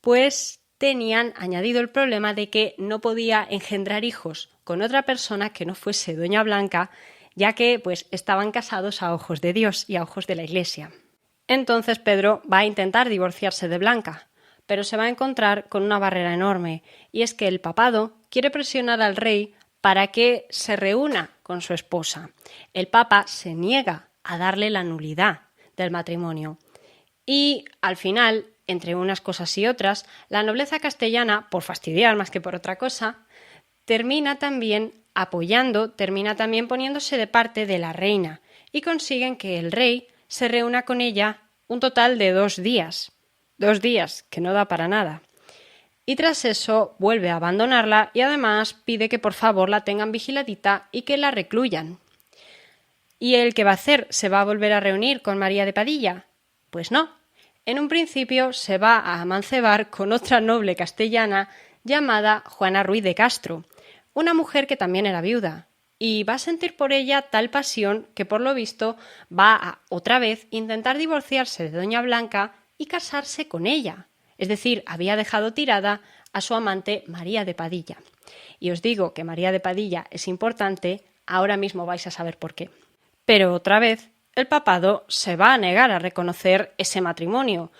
pues tenían añadido el problema de que no podía engendrar hijos con otra persona que no fuese doña Blanca, ya que pues estaban casados a ojos de Dios y a ojos de la Iglesia. Entonces Pedro va a intentar divorciarse de Blanca, pero se va a encontrar con una barrera enorme, y es que el papado quiere presionar al rey para que se reúna con su esposa. El Papa se niega a darle la nulidad del matrimonio. Y al final, entre unas cosas y otras, la nobleza castellana, por fastidiar más que por otra cosa, termina también poniéndose de parte de la reina, y consiguen que el rey se reúna con ella un total de 2 días. 2 días, que no da para nada. Y tras eso vuelve a abandonarla y además pide que por favor la tengan vigiladita y que la recluyan. ¿Y él qué va a hacer? ¿Se va a volver a reunir con María de Padilla? Pues no. En un principio se va a amancebar con otra noble castellana llamada Juana Ruiz de Castro, una mujer que también era viuda, y va a sentir por ella tal pasión que por lo visto va a otra vez intentar divorciarse de doña Blanca y casarse con ella. Es decir, había dejado tirada a su amante María de Padilla. Y os digo que María de Padilla es importante, ahora mismo vais a saber por qué. Pero otra vez, el papado se va a negar a reconocer ese matrimonio,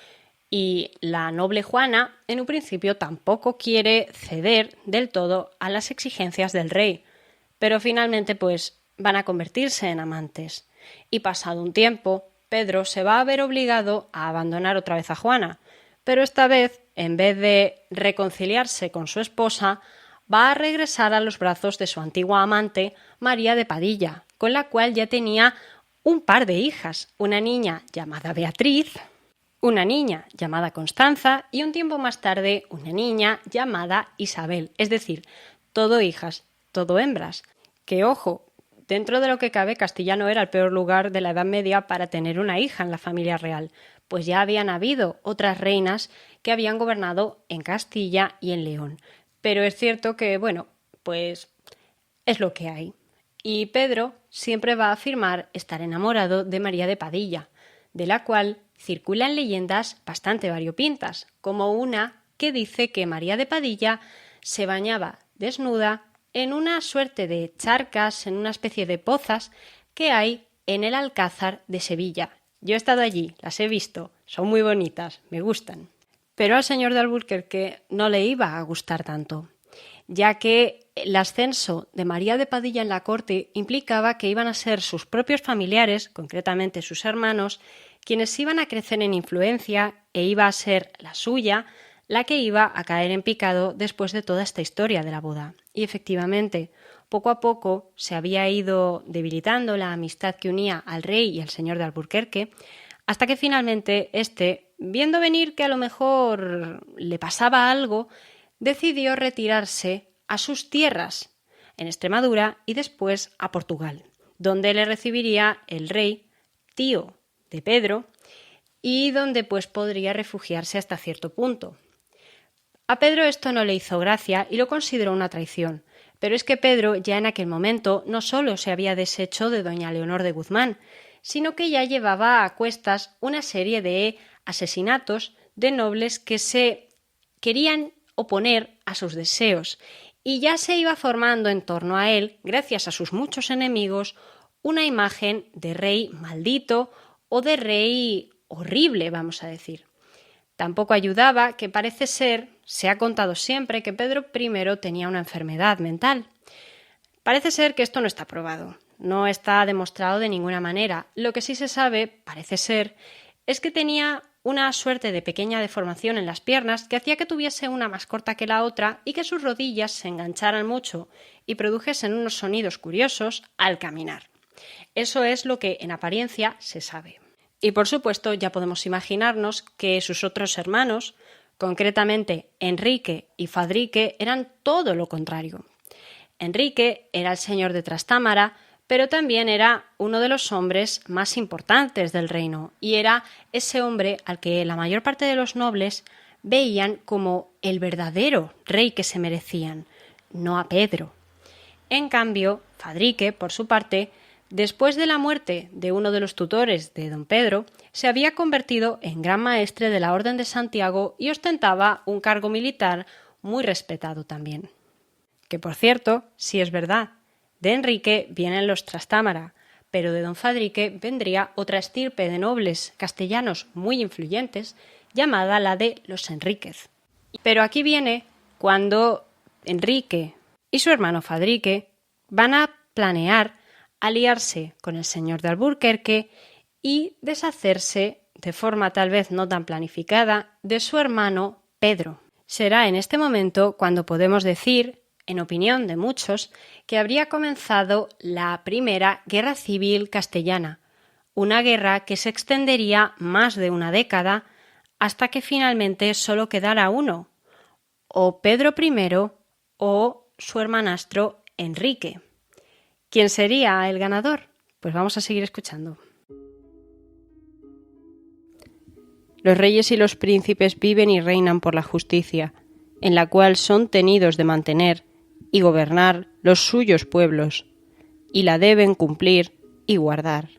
y la noble Juana en un principio tampoco quiere ceder del todo a las exigencias del rey, pero finalmente pues van a convertirse en amantes. Y pasado un tiempo, Pedro se va a ver obligado a abandonar otra vez a Juana, pero esta vez, en vez de reconciliarse con su esposa, va a regresar a los brazos de su antigua amante, María de Padilla, con la cual ya tenía un par de hijas, una niña llamada Beatriz una niña llamada Constanza y un tiempo más tarde una niña llamada Isabel, es decir, todo hijas, todo hembras. Que ojo, dentro de lo que cabe, Castilla no era el peor lugar de la Edad Media para tener una hija en la familia real, pues ya habían habido otras reinas que habían gobernado en Castilla y en León. Pero es cierto que, bueno, pues es lo que hay. Y Pedro siempre va a afirmar estar enamorado de María de Padilla, de la cual circulan leyendas bastante variopintas, como una que dice que María de Padilla se bañaba desnuda en una suerte de charcas, en una especie de pozas que hay en el Alcázar de Sevilla. Yo he estado allí, las he visto, son muy bonitas, me gustan. Pero al señor de Alburquerque no le iba a gustar tanto, ya que el ascenso de María de Padilla en la corte implicaba que iban a ser sus propios familiares, concretamente sus hermanos, quienes iban a crecer en influencia e iba a ser la suya la que iba a caer en picado después de toda esta historia de la boda. Y efectivamente, poco a poco se había ido debilitando la amistad que unía al rey y al señor de Alburquerque, hasta que finalmente éste, viendo venir que a lo mejor le pasaba algo, decidió retirarse a sus tierras, en Extremadura y después a Portugal, donde le recibiría el rey, tío de Pedro, y donde pues podría refugiarse hasta cierto punto. A Pedro esto no le hizo gracia y lo consideró una traición, pero es que Pedro ya en aquel momento no solo se había deshecho de doña Leonor de Guzmán, sino que ya llevaba a cuestas una serie de asesinatos de nobles que se querían oponer a sus deseos, y ya se iba formando en torno a él, gracias a sus muchos enemigos, una imagen de rey maldito o de rey horrible, vamos a decir. Tampoco ayudaba que parece ser, se ha contado siempre, que Pedro I tenía una enfermedad mental. Parece ser que esto no está probado, no está demostrado de ninguna manera. Lo que sí se sabe, parece ser, es que tenía una suerte de pequeña deformación en las piernas que hacía que tuviese una más corta que la otra y que sus rodillas se engancharan mucho y produjesen unos sonidos curiosos al caminar. Eso es lo que en apariencia se sabe. Y por supuesto ya podemos imaginarnos que sus otros hermanos, concretamente Enrique y Fadrique, eran todo lo contrario. Enrique era el señor de Trastámara, pero también era uno de los hombres más importantes del reino y era ese hombre al que la mayor parte de los nobles veían como el verdadero rey que se merecían, no a Pedro. En cambio, Fadrique, por su parte, después de la muerte de uno de los tutores de don Pedro, se había convertido en gran maestre de la Orden de Santiago y ostentaba un cargo militar muy respetado también. Que por cierto, sí es verdad, de Enrique vienen los Trastámara, pero de don Fadrique vendría otra estirpe de nobles castellanos muy influyentes llamada la de los Enríquez. Pero aquí viene cuando Enrique y su hermano Fadrique van a planear aliarse con el señor de Alburquerque y deshacerse, de forma tal vez no tan planificada, de su hermano Pedro. Será en este momento cuando podemos decir, en opinión de muchos, que habría comenzado la primera guerra civil castellana, una guerra que se extendería más de una década hasta que finalmente solo quedara uno, o Pedro I o su hermanastro Enrique. ¿Quién sería el ganador? Pues vamos a seguir escuchando. Los reyes y los príncipes viven y reinan por la justicia, en la cual son tenidos de mantener y gobernar los suyos pueblos, y la deben cumplir y guardar.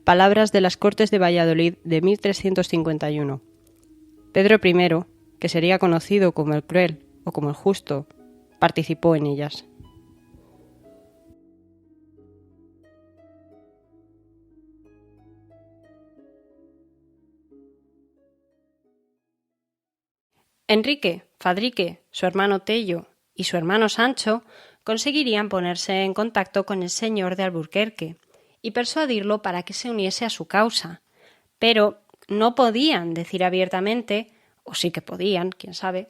Palabras de las Cortes de Valladolid de 1351. Pedro I, que sería conocido como el Cruel o como el Justo, participó en ellas. Enrique, Fadrique, su hermano Tello y su hermano Sancho conseguirían ponerse en contacto con el señor de Alburquerque y persuadirlo para que se uniese a su causa, pero no podían decir abiertamente, o sí que podían, quién sabe,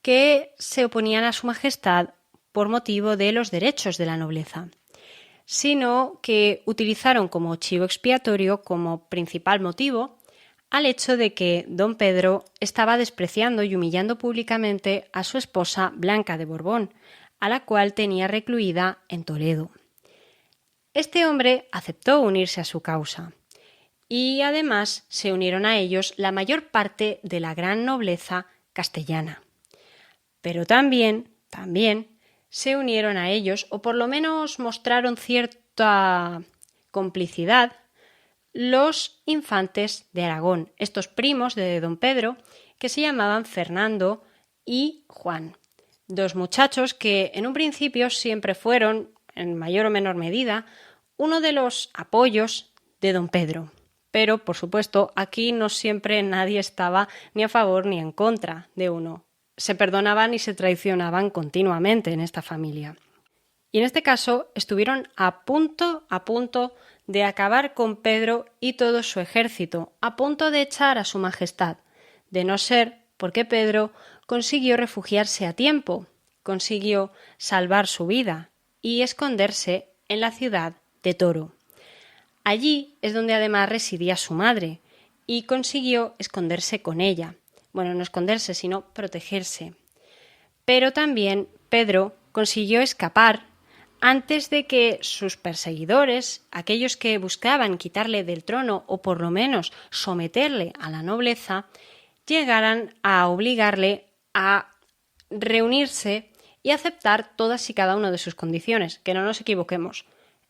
que se oponían a su majestad por motivo de los derechos de la nobleza, sino que utilizaron como chivo expiatorio, como principal motivo, al hecho de que don Pedro estaba despreciando y humillando públicamente a su esposa Blanca de Borbón, a la cual tenía recluida en Toledo. Este hombre aceptó unirse a su causa, y además se unieron a ellos la mayor parte de la gran nobleza castellana. Pero también se unieron a ellos, o por lo menos mostraron cierta complicidad, los infantes de Aragón, estos primos de don Pedro, que se llamaban Fernando y Juan, dos muchachos que en un principio siempre fueron, en mayor o menor medida, uno de los apoyos de don Pedro. Pero, por supuesto, aquí no siempre nadie estaba ni a favor ni en contra de uno. Se perdonaban y se traicionaban continuamente en esta familia. Y en este caso estuvieron a punto de acabar con Pedro y todo su ejército, a punto de echar a su majestad, de no ser porque Pedro consiguió refugiarse a tiempo, consiguió salvar su vida y esconderse en la ciudad de Toro. Allí es donde además residía su madre y consiguió esconderse con ella. Bueno, no esconderse, sino protegerse. Pero también Pedro consiguió escapar antes de que sus perseguidores, aquellos que buscaban quitarle del trono o por lo menos someterle a la nobleza, llegaran a obligarle a reunirse y aceptar todas y cada una de sus condiciones, que no nos equivoquemos,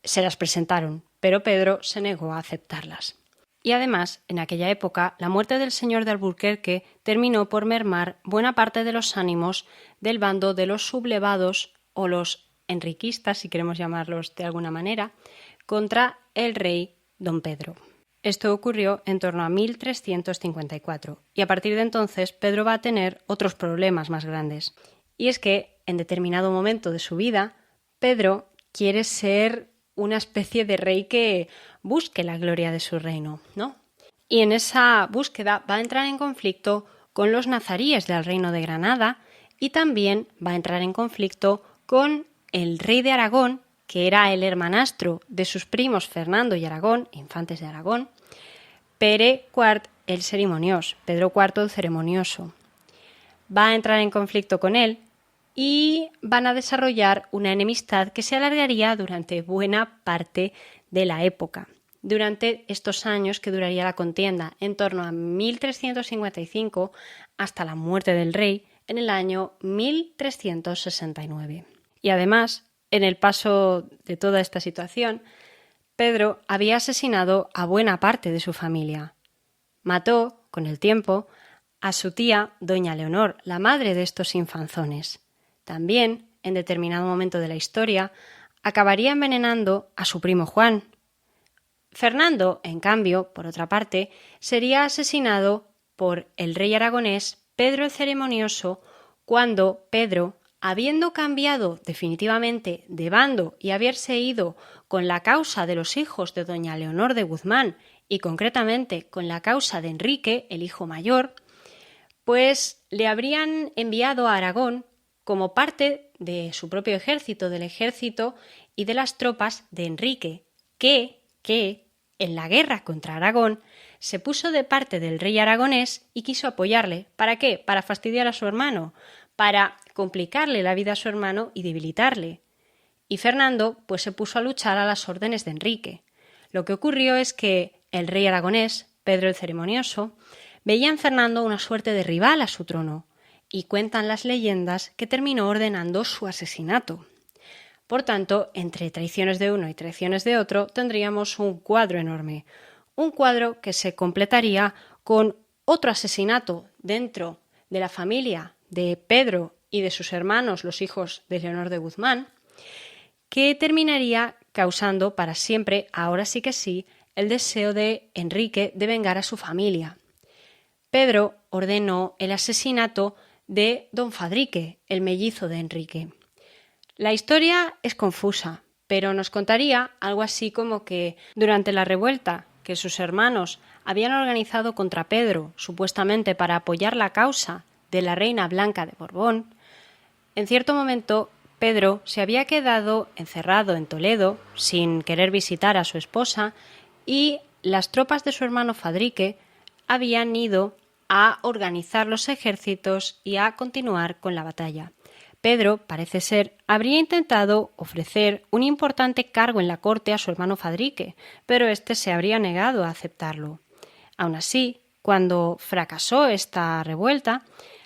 se las presentaron, pero Pedro se negó a aceptarlas. Y además, en aquella época, la muerte del señor de Alburquerque terminó por mermar buena parte de los ánimos del bando de los sublevados o los enriquistas, si queremos llamarlos de alguna manera, contra el rey don Pedro. Esto ocurrió en torno a 1354 y a partir de entonces Pedro va a tener otros problemas más grandes. Y es que, en determinado momento de su vida, Pedro quiere ser una especie de rey que busque la gloria de su reino, ¿no? Y en esa búsqueda va a entrar en conflicto con los nazaríes del reino de Granada y también va a entrar en conflicto con el rey de Aragón, que era el hermanastro de sus primos Fernando y Aragón, infantes de Aragón, Pere IV el Cerimoniós, Pedro IV el Ceremonioso. Va a entrar en conflicto con él y van a desarrollar una enemistad que se alargaría durante buena parte de la época, durante estos años que duraría la contienda, en torno a 1355 hasta la muerte del rey en el año 1369. Y además, en el paso de toda esta situación, Pedro había asesinado a buena parte de su familia. Mató, con el tiempo, a su tía, doña Leonor, la madre de estos infanzones. También, en determinado momento de la historia, acabaría envenenando a su primo Juan. Fernando, en cambio, por otra parte, sería asesinado por el rey aragonés Pedro el Ceremonioso cuando Pedro, habiendo cambiado definitivamente de bando y haberse ido con la causa de los hijos de doña Leonor de Guzmán y concretamente con la causa de Enrique, el hijo mayor, pues le habrían enviado a Aragón como parte de su propio ejército, del ejército y de las tropas de Enrique, que en la guerra contra Aragón se puso de parte del rey aragonés y quiso apoyarle. ¿Para qué? Para fastidiar a su hermano, para complicarle la vida a su hermano y debilitarle. Y Fernando pues se puso a luchar a las órdenes de Enrique. Lo que ocurrió es que el rey aragonés, Pedro el Ceremonioso, veía en Fernando una suerte de rival a su trono, y cuentan las leyendas que terminó ordenando su asesinato. Por tanto, entre traiciones de uno y traiciones de otro, tendríamos un cuadro enorme. Un cuadro que se completaría con otro asesinato dentro de la familia de Pedro y de sus hermanos, los hijos de Leonor de Guzmán, que terminaría causando para siempre, ahora sí que sí, el deseo de Enrique de vengar a su familia. Pedro ordenó el asesinato de don Fadrique, el mellizo de Enrique. La historia es confusa, pero nos contaría algo así como que durante la revuelta que sus hermanos habían organizado contra Pedro, supuestamente para apoyar la causa de la reina Blanca de Borbón, en cierto momento Pedro se había quedado encerrado en Toledo sin querer visitar a su esposa y las tropas de su hermano Fadrique habían ido a organizar los ejércitos y a continuar con la batalla. Pedro, parece ser, habría intentado ofrecer un importante cargo en la corte a su hermano Fadrique, pero éste se habría negado a aceptarlo. Aun así, cuando fracasó esta revuelta,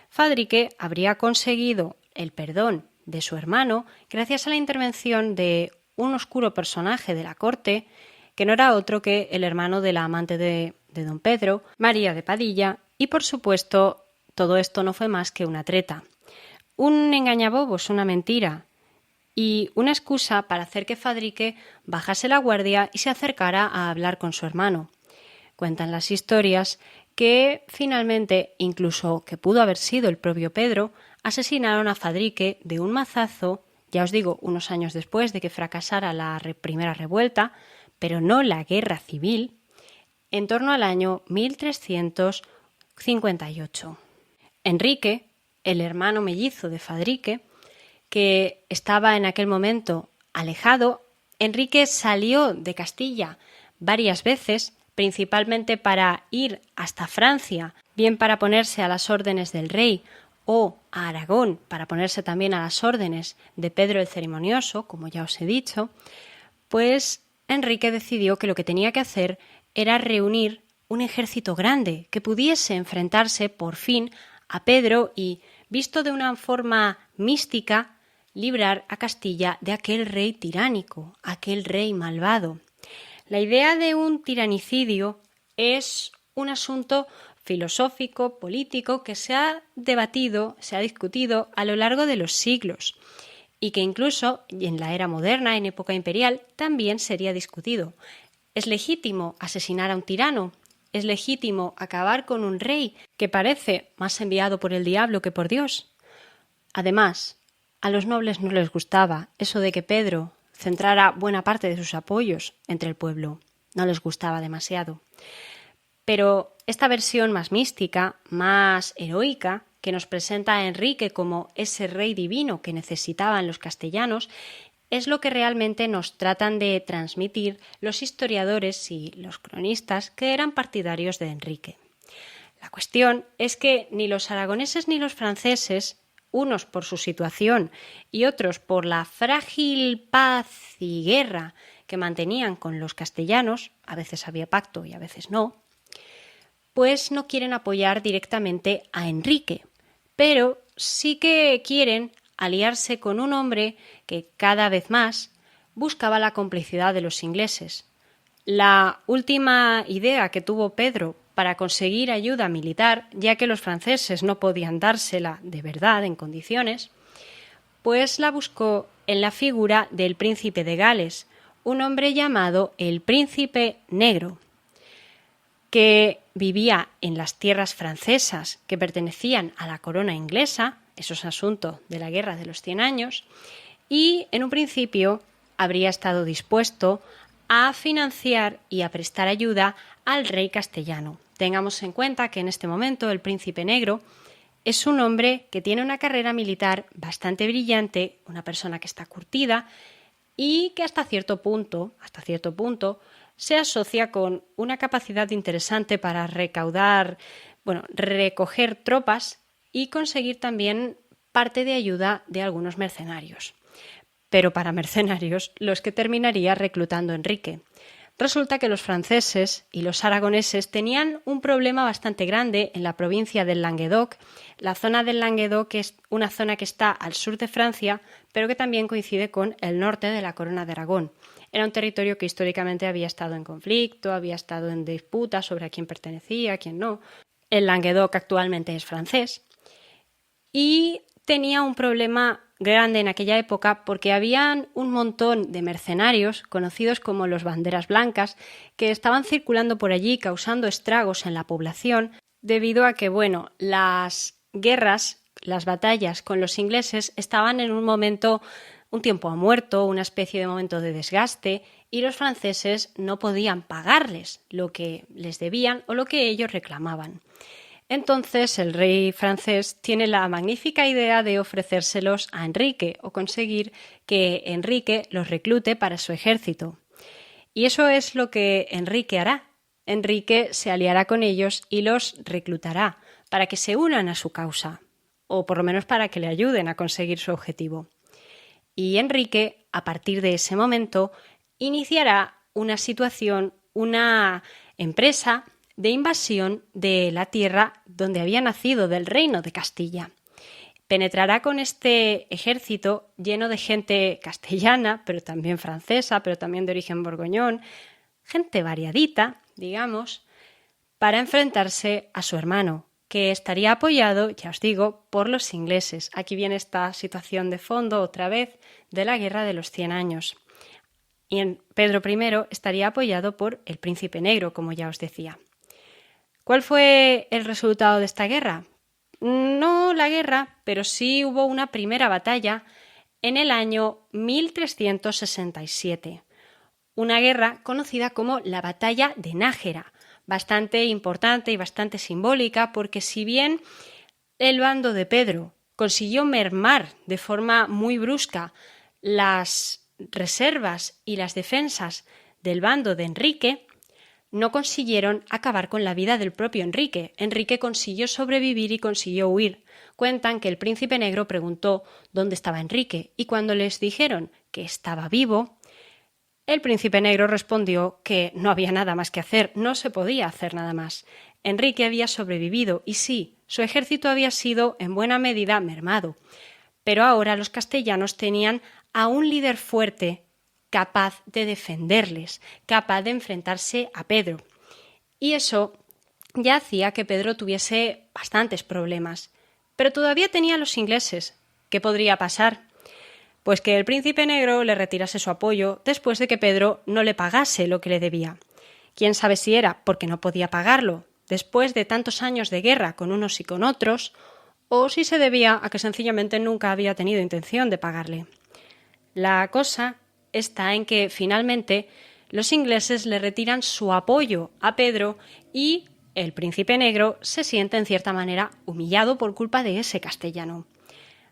Fadrique habría conseguido el perdón de su hermano gracias a la intervención de un oscuro personaje de la corte, que no era otro que el hermano de la amante de don Pedro, María de Padilla, y por supuesto todo esto no fue más que una treta. Un engañabobos, una mentira y una excusa para hacer que Fadrique bajase la guardia y se acercara a hablar con su hermano. Cuentan las historias que finalmente, incluso que pudo haber sido el propio Pedro, asesinaron a Fadrique de un mazazo, ya os digo, unos años después de que fracasara la primera revuelta, pero no la guerra civil, en torno al año 1358. Enrique, el hermano mellizo de Fadrique, que estaba en aquel momento alejado, Enrique salió de Castilla varias veces, principalmente para ir hasta Francia, bien para ponerse a las órdenes del rey, o a Aragón para ponerse también a las órdenes de Pedro el Ceremonioso, como ya os he dicho, pues Enrique decidió que lo que tenía que hacer era reunir un ejército grande que pudiese enfrentarse por fin a Pedro y, visto de una forma mística, librar a Castilla de aquel rey tiránico, aquel rey malvado. La idea de un tiranicidio es un asunto filosófico, político, que se ha debatido, se ha discutido a lo largo de los siglos y que incluso en la era moderna, en época imperial, también sería discutido. ¿Es legítimo asesinar a un tirano? ¿Es legítimo acabar con un rey que parece más enviado por el diablo que por Dios? Además, a los nobles no les gustaba eso de que Pedro centrara buena parte de sus apoyos entre el pueblo. No les gustaba demasiado. Pero esta versión más mística, más heroica, que nos presenta a Enrique como ese rey divino que necesitaban los castellanos, es lo que realmente nos tratan de transmitir los historiadores y los cronistas que eran partidarios de Enrique. La cuestión es que ni los aragoneses ni los franceses, unos por su situación y otros por la frágil paz y guerra que mantenían con los castellanos, a veces había pacto y a veces no, pues no quieren apoyar directamente a Enrique, pero sí que quieren aliarse con un hombre que cada vez más buscaba la complicidad de los ingleses. La última idea que tuvo Pedro para conseguir ayuda militar, ya que los franceses no podían dársela de verdad en condiciones, pues la buscó en la figura del príncipe de Gales, un hombre llamado el Príncipe Negro, que vivía en las tierras francesas que pertenecían a la corona inglesa, eso es asunto de la Guerra de los 100 años, y en un principio habría estado dispuesto a financiar y a prestar ayuda al rey castellano. Tengamos en cuenta que en este momento el Príncipe Negro es un hombre que tiene una carrera militar bastante brillante, una persona que está curtida y que hasta cierto punto, se asocia con una capacidad interesante para recoger tropas y conseguir también parte de ayuda de algunos mercenarios. Pero para mercenarios, los que terminaría reclutando Enrique. Resulta que los franceses y los aragoneses tenían un problema bastante grande en la provincia del Languedoc. La zona del Languedoc es una zona que está al sur de Francia, pero que también coincide con el norte de la Corona de Aragón. Era un territorio que históricamente había estado en conflicto, había estado en disputa sobre a quién pertenecía, a quién no. El Languedoc actualmente es francés y tenía un problema grande en aquella época porque habían un montón de mercenarios conocidos como los banderas blancas que estaban circulando por allí causando estragos en la población debido a que, las guerras, las batallas con los ingleses estaban en un tiempo a muerto, una especie de momento de desgaste y los franceses no podían pagarles lo que les debían o lo que ellos reclamaban. Entonces el rey francés tiene la magnífica idea de ofrecérselos a Enrique o conseguir que Enrique los reclute para su ejército. Y eso es lo que Enrique hará. Enrique se aliará con ellos y los reclutará para que se unan a su causa, o por lo menos para que le ayuden a conseguir su objetivo. Y Enrique, a partir de ese momento, iniciará una situación, una empresa de invasión de la tierra donde había nacido, del reino de Castilla. Penetrará con este ejército lleno de gente castellana, pero también francesa, pero también de origen borgoñón, gente variadita, digamos, para enfrentarse a su hermano, que estaría apoyado, ya os digo, por los ingleses. Aquí viene esta situación de fondo, otra vez, de la Guerra de los 100 años. Y Pedro I estaría apoyado por el Príncipe Negro, como ya os decía. ¿Cuál fue el resultado de esta guerra? No la guerra, pero sí hubo una primera batalla en el año 1367. Una guerra conocida como la Batalla de Nájera, bastante importante y bastante simbólica, porque si bien el bando de Pedro consiguió mermar de forma muy brusca las reservas y las defensas del bando de Enrique, no consiguieron acabar con la vida del propio Enrique. Enrique consiguió sobrevivir y consiguió huir. Cuentan que el príncipe negro preguntó dónde estaba Enrique y cuando les dijeron que estaba vivo, el príncipe negro respondió que no había nada más que hacer, no se podía hacer nada más. Enrique había sobrevivido y sí, su ejército había sido en buena medida mermado, pero ahora los castellanos tenían a un líder fuerte capaz de defenderles, capaz de enfrentarse a Pedro. Y eso ya hacía que Pedro tuviese bastantes problemas. Pero todavía tenía a los ingleses. ¿Qué podría pasar? Pues que el príncipe negro le retirase su apoyo después de que Pedro no le pagase lo que le debía. Quién sabe si era porque no podía pagarlo, después de tantos años de guerra con unos y con otros, o si se debía a que sencillamente nunca había tenido intención de pagarle. La cosa está en que finalmente los ingleses le retiran su apoyo a Pedro y el príncipe negro se siente en cierta manera humillado por culpa de ese castellano.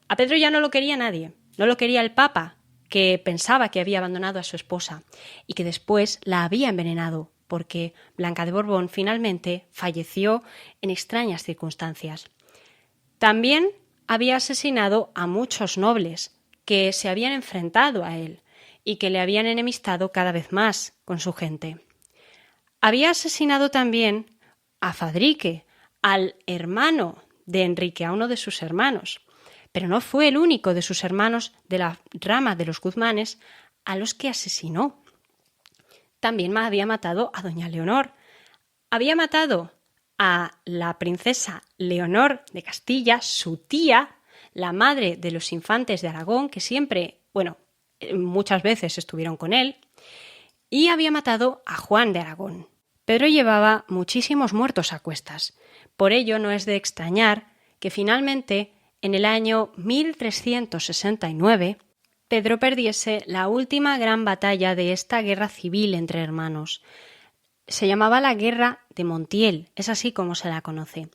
A Pedro ya no lo quería nadie, no lo quería el Papa, que pensaba que había abandonado a su esposa y que después la había envenenado, porque Blanca de Borbón finalmente falleció en extrañas circunstancias. También había asesinado a muchos nobles que se habían enfrentado a él y que le habían enemistado cada vez más con su gente. Había asesinado también a Fadrique, al hermano de Enrique, a uno de sus hermanos, pero no fue el único de sus hermanos de la rama de los Guzmanes a los que asesinó. También había matado a doña Leonor. Había matado a la princesa Leonor de Castilla, su tía, la madre de los infantes de Aragón, que siempre, muchas veces estuvieron con él, y había matado a Juan de Aragón. Pedro llevaba muchísimos muertos a cuestas. Por ello no es de extrañar que finalmente, en el año 1369, Pedro perdiese la última gran batalla de esta guerra civil entre hermanos. Se llamaba la Guerra de Montiel, es así como se la conoce.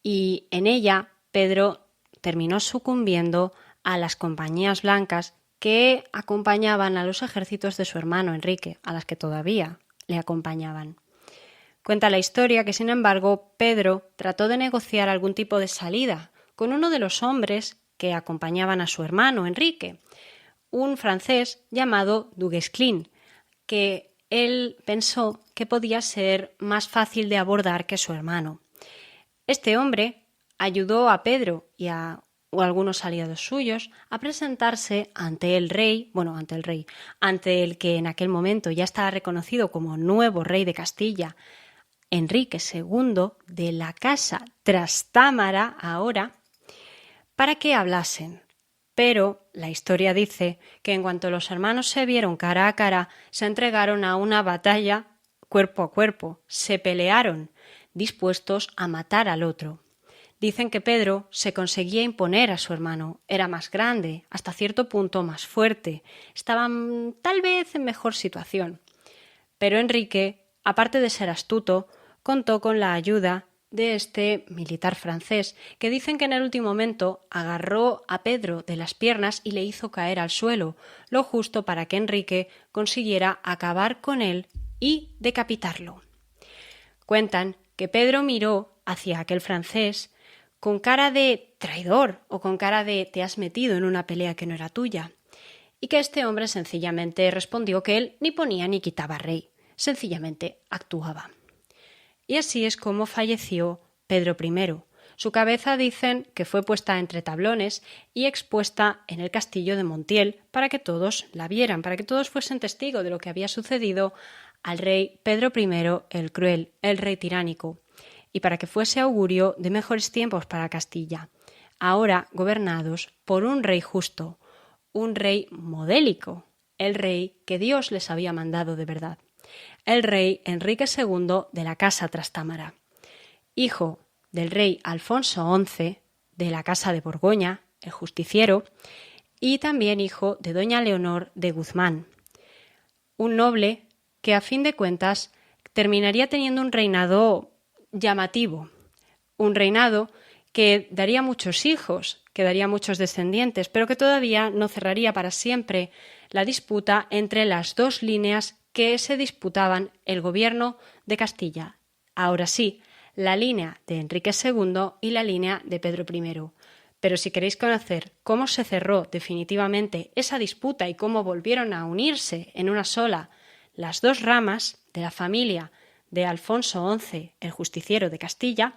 Y en ella Pedro terminó sucumbiendo a las compañías blancas que acompañaban a los ejércitos de su hermano Enrique, a las que todavía le acompañaban. Cuenta la historia que, sin embargo, Pedro trató de negociar algún tipo de salida con uno de los hombres que acompañaban a su hermano Enrique, un francés llamado Du Guesclin, que él pensó que podía ser más fácil de abordar que su hermano. Este hombre ayudó a Pedro y a algunos aliados suyos a presentarse ante el que en aquel momento ya estaba reconocido como nuevo rey de Castilla, Enrique II, de la casa Trastámara ahora, para que hablasen. Pero la historia dice que en cuanto los hermanos se vieron cara a cara, se entregaron a una batalla cuerpo a cuerpo, se pelearon, dispuestos a matar al otro. Dicen que Pedro se conseguía imponer a su hermano, era más grande, hasta cierto punto más fuerte, estaban tal vez en mejor situación. Pero Enrique, aparte de ser astuto, contó con la ayuda de este militar francés, que dicen que en el último momento agarró a Pedro de las piernas y le hizo caer al suelo, lo justo para que Enrique consiguiera acabar con él y decapitarlo. Cuentan que Pedro miró hacia aquel francés con cara de traidor o con cara de te has metido en una pelea que no era tuya, y que este hombre sencillamente respondió que él ni ponía ni quitaba rey, sencillamente actuaba. Y así es como falleció Pedro I. Su cabeza dicen que fue puesta entre tablones y expuesta en el castillo de Montiel para que todos la vieran, para que todos fuesen testigos de lo que había sucedido al rey Pedro I el Cruel, el rey tiránico, y para que fuese augurio de mejores tiempos para Castilla, ahora gobernados por un rey justo, un rey modélico, el rey que Dios les había mandado de verdad, el rey Enrique II de la Casa Trastámara, hijo del rey Alfonso XI de la Casa de Borgoña, el justiciero, y también hijo de doña Leonor de Guzmán, un noble que a fin de cuentas terminaría teniendo un reinado llamativo, un reinado que daría muchos hijos, que daría muchos descendientes, pero que todavía no cerraría para siempre la disputa entre las dos líneas que se disputaban el gobierno de Castilla. Ahora sí, la línea de Enrique II y la línea de Pedro I. Pero si queréis conocer cómo se cerró definitivamente esa disputa y cómo volvieron a unirse en una sola las dos ramas de la familia de Alfonso XI, el justiciero de Castilla,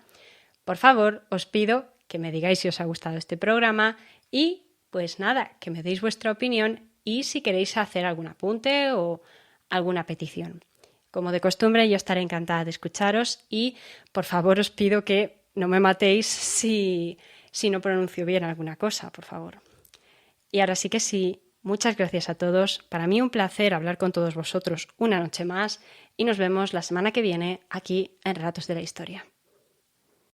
por favor, os pido que me digáis si os ha gustado este programa y, pues nada, que me deis vuestra opinión y si queréis hacer algún apunte o alguna petición. Como de costumbre, yo estaré encantada de escucharos y, por favor, os pido que no me matéis si no pronuncio bien alguna cosa, por favor. Y ahora sí que sí, muchas gracias a todos. Para mí un placer hablar con todos vosotros una noche más y nos vemos la semana que viene aquí en Relatos de la Historia.